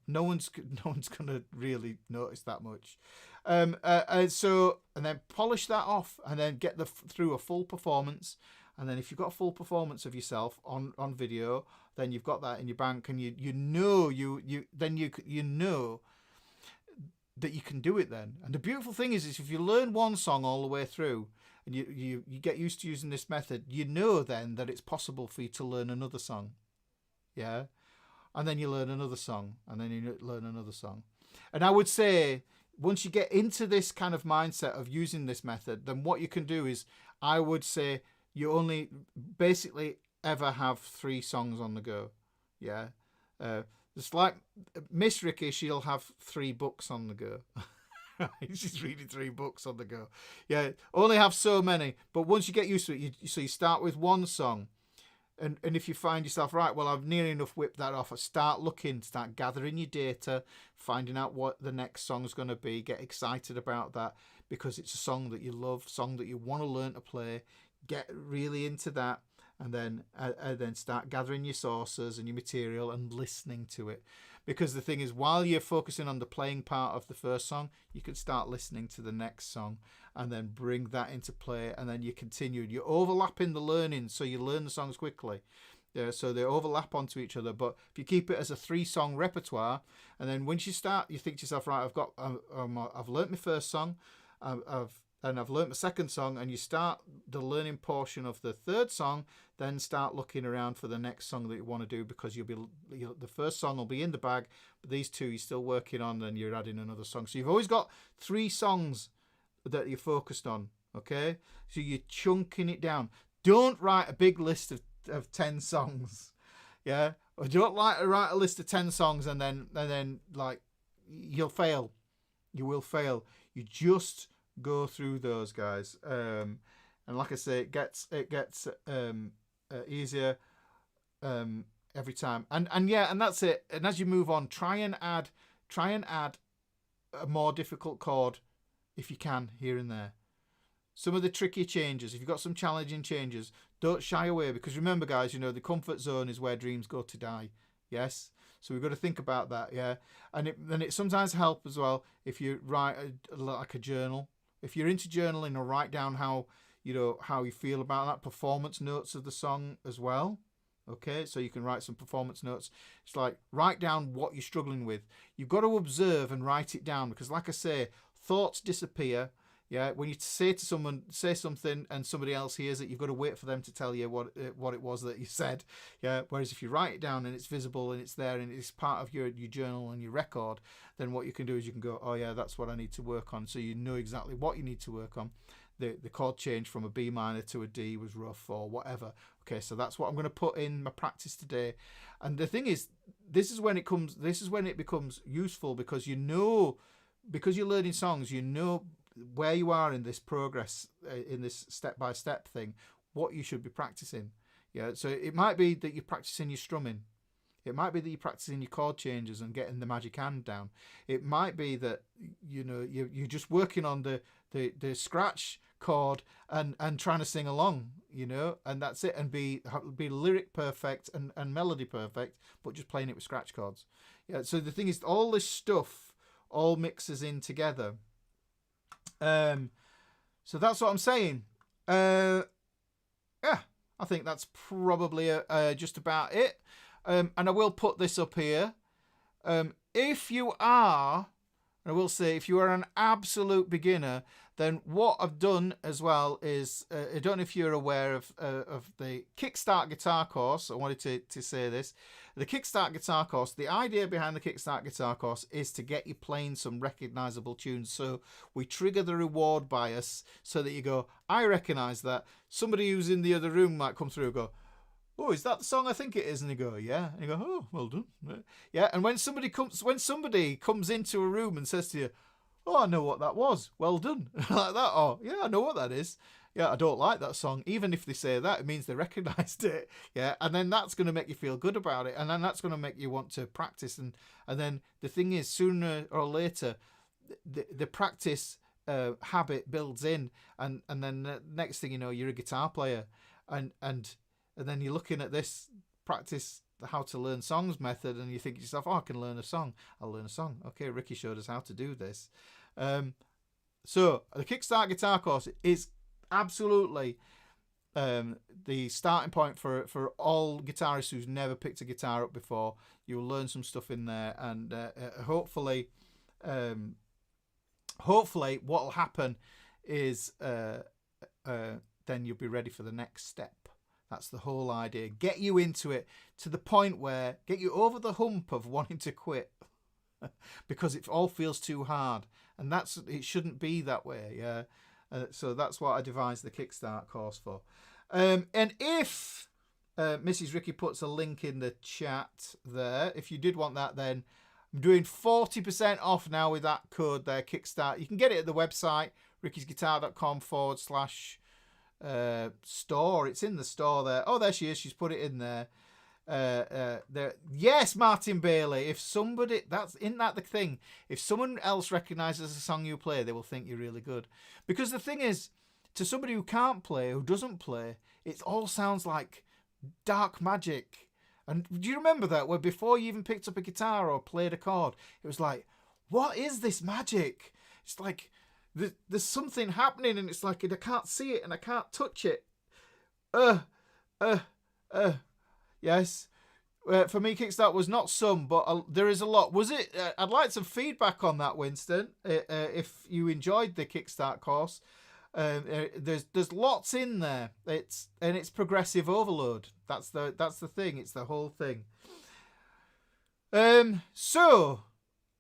no one's going to really notice that much. And then polish that off, and then get through a full performance. And then if you've got a full performance of yourself on video, then you've got that in your bank, and you know that you can do it then. And the beautiful thing is if you learn one song all the way through, and you get used to using this method, you know then that it's possible for you to learn another song. Yeah. And then you learn another song, and then you learn another song. And I would say, once you get into this kind of mindset of using this method, then what you can do is, I would say, you only basically ever have 3 songs on the go. Yeah. It's like Miss Ricky, she'll have 3 books on the go. She's reading 3 books on the go. Yeah. Only have so many. But once you get used to it, you start with 1 song. And if you find yourself, right, well, I've nearly enough whipped that off, start gathering your data, finding out what the next song's going to be, get excited about that because it's a song that you love, song that you want to learn to play, get really into that, and then start gathering your sources and your material and listening to it. Because the thing is, while you're focusing on the playing part of the first song, you can start listening to the next song and then bring that into play, and then you continue. You're overlapping the learning, so you learn the songs quickly. Yeah, so they overlap onto each other. But if you keep it as a 3-song repertoire, and then once you start, you think to yourself, right, I've learnt my first song, I've learnt my second song, and you start the learning portion of the 3rd song, then start looking around for the next song that you want to do, because the first song will be in the bag, but these 2 you're still working on, and you're adding another song. So you've always got 3 songs that you're focused on, okay? So you're chunking it down. Don't write a big list of 10 songs, yeah? Or don't write a list of 10 songs and then like, you'll fail. You will fail. You just go through those, guys. And like I say, it gets easier every time. And that's it. And as you move on, try and add a more difficult chord if you can, here and there. Some of the tricky changes, if you've got some challenging changes, don't shy away, because remember, guys, the comfort zone is where dreams go to die. Yes? So we've got to think about that, yeah? And it sometimes helps as well if you write like a journal. If you're into journaling, or write down how you feel about that, performance notes of the song as well. Okay, so you can write some performance notes. It's like, write down what you're struggling with. You've got to observe and write it down, because like I say, thoughts disappear. Yeah, when you say to someone, say something and somebody else hears it, you've got to wait for them to tell you what it was that you said. Yeah, whereas if you write it down and it's visible and it's there and it's part of your journal and your record, then what you can do is you can go, oh yeah, that's what I need to work on. So you know exactly what you need to work on. The chord change from a B minor to a D was rough or whatever. Okay, so that's what I'm going to put in my practice today. And the thing is, this is when it becomes useful, because you know, because you're learning songs, you know where you are in this progress, in this step-by-step thing, what you should be practicing. Yeah, so it might be that you're practicing your strumming. It might be that you're practicing your chord changes and getting the magic hand down. It might be that, you know, you're just working on the scratch chord and trying to sing along, you know, and that's it, and be lyric perfect and melody perfect, but just playing it with scratch chords. Yeah, so the thing is, all this stuff all mixes in together. So that's what I'm saying. Yeah, I think that's probably just about it. And I will put this up here. If you are, I will say, if you are an absolute beginner, then what I've done as well is, I don't know if you're aware of the Kickstart guitar course. I wanted to say this. The Kickstart guitar course, the idea behind the Kickstart guitar course is to get you playing some recognizable tunes. So we trigger the reward bias so that you go, I recognize that. Somebody who's in the other room might come through and go, oh, is that the song I think it is? And you go, yeah. And you go, oh, well done. Yeah, and when somebody comes into a room and says to you, oh, I know what that was, well done. Like that. Oh, yeah, I know what that is. Yeah, I don't like that song. Even if they say that, it means they recognized it. Yeah, and then that's going to make you feel good about it. And then that's going to make you want to practice. And then the thing is, sooner or later, the practice habit builds in. And then the next thing you know, you're a guitar player. And then you're looking at this practice how to learn songs method, and you think to yourself, oh, I can learn a song. I'll learn a song. Okay, Ricky showed us how to do this. So the Kickstart guitar course is absolutely the starting point for all guitarists who's never picked a guitar up before. You'll learn some stuff in there, and hopefully what will happen is then you'll be ready for the next step. That's the whole idea. Get you into it to the point where, get you over the hump of wanting to quit because it all feels too hard. And it shouldn't be that way. Yeah. So that's what I devised the Kickstart course for. And if Mrs. Ricky puts a link in the chat there, if you did want that, then I'm doing 40% off now with that code there, Kickstart. You can get it at the website, rickysguitar.com/ store. It's in the store there. Oh, there she is. She's put it in there. Yes, Martin Bailey. If somebody, isn't that the thing? If someone else recognizes a song you play, they will think you're really good. Because the thing is, to somebody who can't play, who doesn't play, it all sounds like dark magic. And do you remember that, where before you even picked up a guitar or played a chord, it was like, what is this magic? It's like, there's something happening, and it's like I can't see it and I can't touch it. Yes. For me, Kickstart was not some, but there is a lot. Was it? I'd like some feedback on that, Winston. If you enjoyed the Kickstart course, there's lots in there. It's progressive overload. That's the thing. It's the whole thing. So.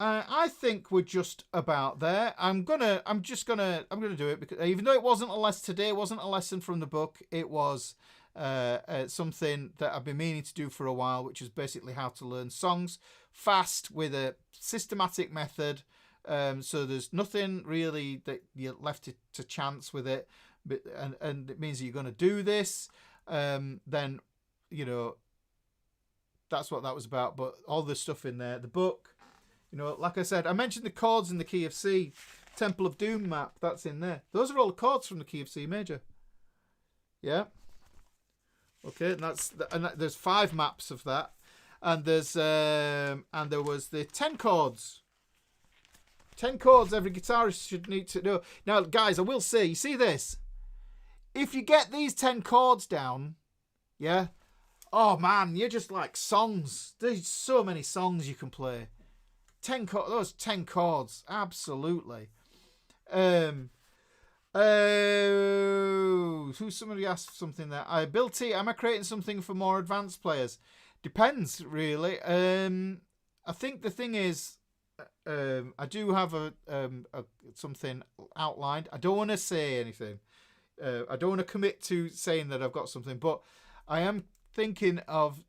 I think we're just about there. I'm gonna do it because even though it wasn't a lesson today, it wasn't a lesson from the book. It was something that I've been meaning to do for a while, which is basically how to learn songs fast with a systematic method. So there's nothing really that you're left to chance with it, but and it means that you're going to do this. Then you know that's what that was about. But all the stuff in there, the book. You know, like I said, I mentioned the chords in the key of C. Temple of Doom map, that's in there. Those are all the chords from the key of C major. Yeah. Okay, and there's 5 maps of that. And there was the 10 chords. 10 chords every guitarist should need to know. Now, guys, I will say, you see this? If you get these 10 chords down, yeah, oh man, you're just like songs. There's so many songs you can play. Those 10 chords, absolutely. Somebody asked something there. Bill T, am I creating something for more advanced players? Depends, really. I think the thing is, I do have a something outlined. I don't want to say anything. I don't want to commit to saying that I've got something, but I am thinking of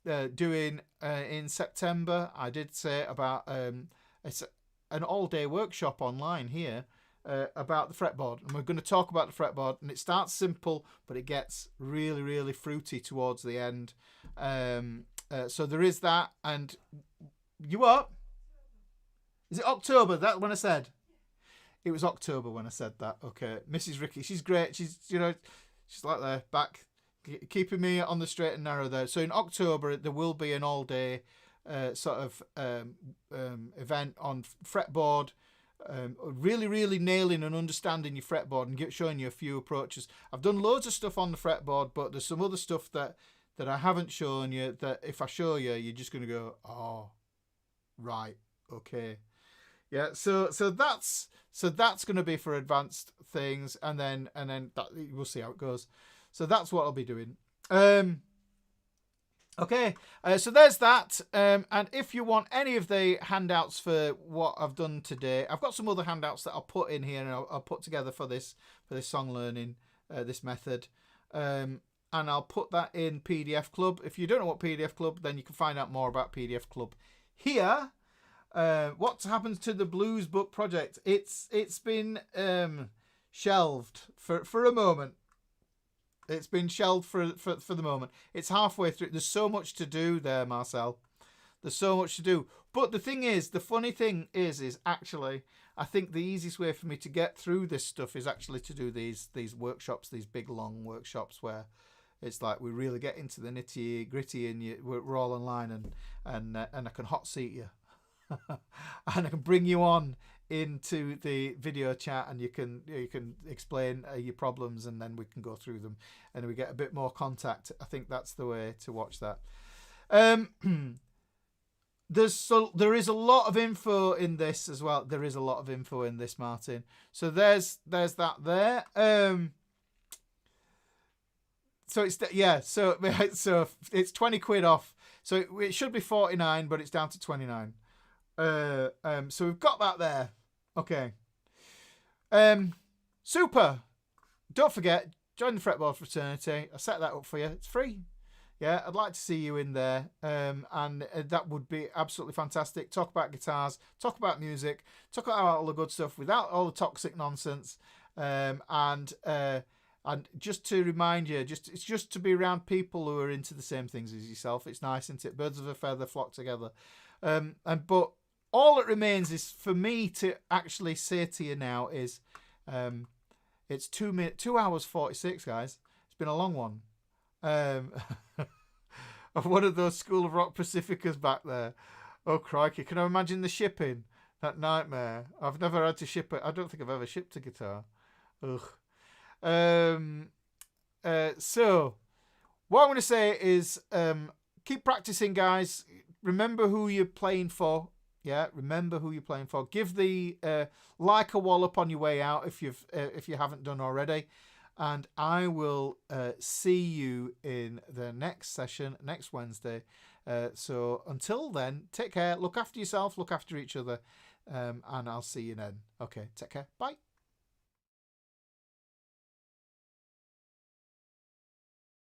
doing in September. I did say about it's an all-day workshop online here about the fretboard, and we're going to talk about the fretboard. And it starts simple, but it gets really, really fruity towards the end. So there is that. And you what? Is it October? That when I said it was October when I said that. Okay, Mrs. Ricky, she's great. She's she's like there back, keeping me on the straight and narrow there. So in October there will be an all-day sort of event on fretboard. Really, really nailing and understanding your fretboard and showing you a few approaches. I've done loads of stuff on the fretboard, but there's some other stuff that I haven't shown you that if I show you, you're just going to go, oh, right, okay. Yeah, so that's going to be for advanced things, and then that, we'll see how it goes. So that's what I'll be doing. Okay, so there's that. And if you want any of the handouts for what I've done today, I've got some other handouts that I'll put in here and I'll put together for this song learning, this method. And I'll put that in PDF Club. If you don't know what PDF Club, then you can find out more about PDF Club here. What happens to the Blues Book project? It's been shelved for a moment. It's been shelved for the moment. It's halfway through. There's so much to do there, Marcel. There's so much to do. But the thing is, the funny thing is actually, I think the easiest way for me to get through this stuff is actually to do these workshops, these big long workshops where it's like we really get into the nitty gritty and we're all online and I can hot seat you. And I can bring you on into the video chat and you can explain your problems and then we can go through them and we get a bit more contact. I think that's the way to watch that. There is a lot of info in this as well. There is a lot of info in this, Martin. So there's that there. So it's so it's 20 quid off. So it should be 49, but it's down to 29. So we've got that there. Okay. Super. Don't forget, join the Fretboard Fraternity. I set that up for you. It's free. Yeah, I'd like to see you in there. And that would be absolutely fantastic. Talk about guitars, talk about music, talk about all the good stuff without all the toxic nonsense. And just to remind you, it's just to be around people who are into the same things as yourself. It's nice, isn't it? Birds of a feather flock together. But all that remains is for me to actually say to you now is, it's 2 hours 46, guys. It's been a long one. Of one of those School of Rock Pacificas back there. Oh crikey! Can I imagine the shipping? That nightmare. I've never had to ship it. I don't think I've ever shipped a guitar. Ugh. So what I'm going to say is, keep practicing, guys. Remember who you're playing for. Yeah, remember who you're playing for. Give the like a wallop on your way out if you haven't done already, and I will see you in the next session next Wednesday. So until then, take care. Look after yourself. Look after each other, and I'll see you then. Okay, take care. Bye.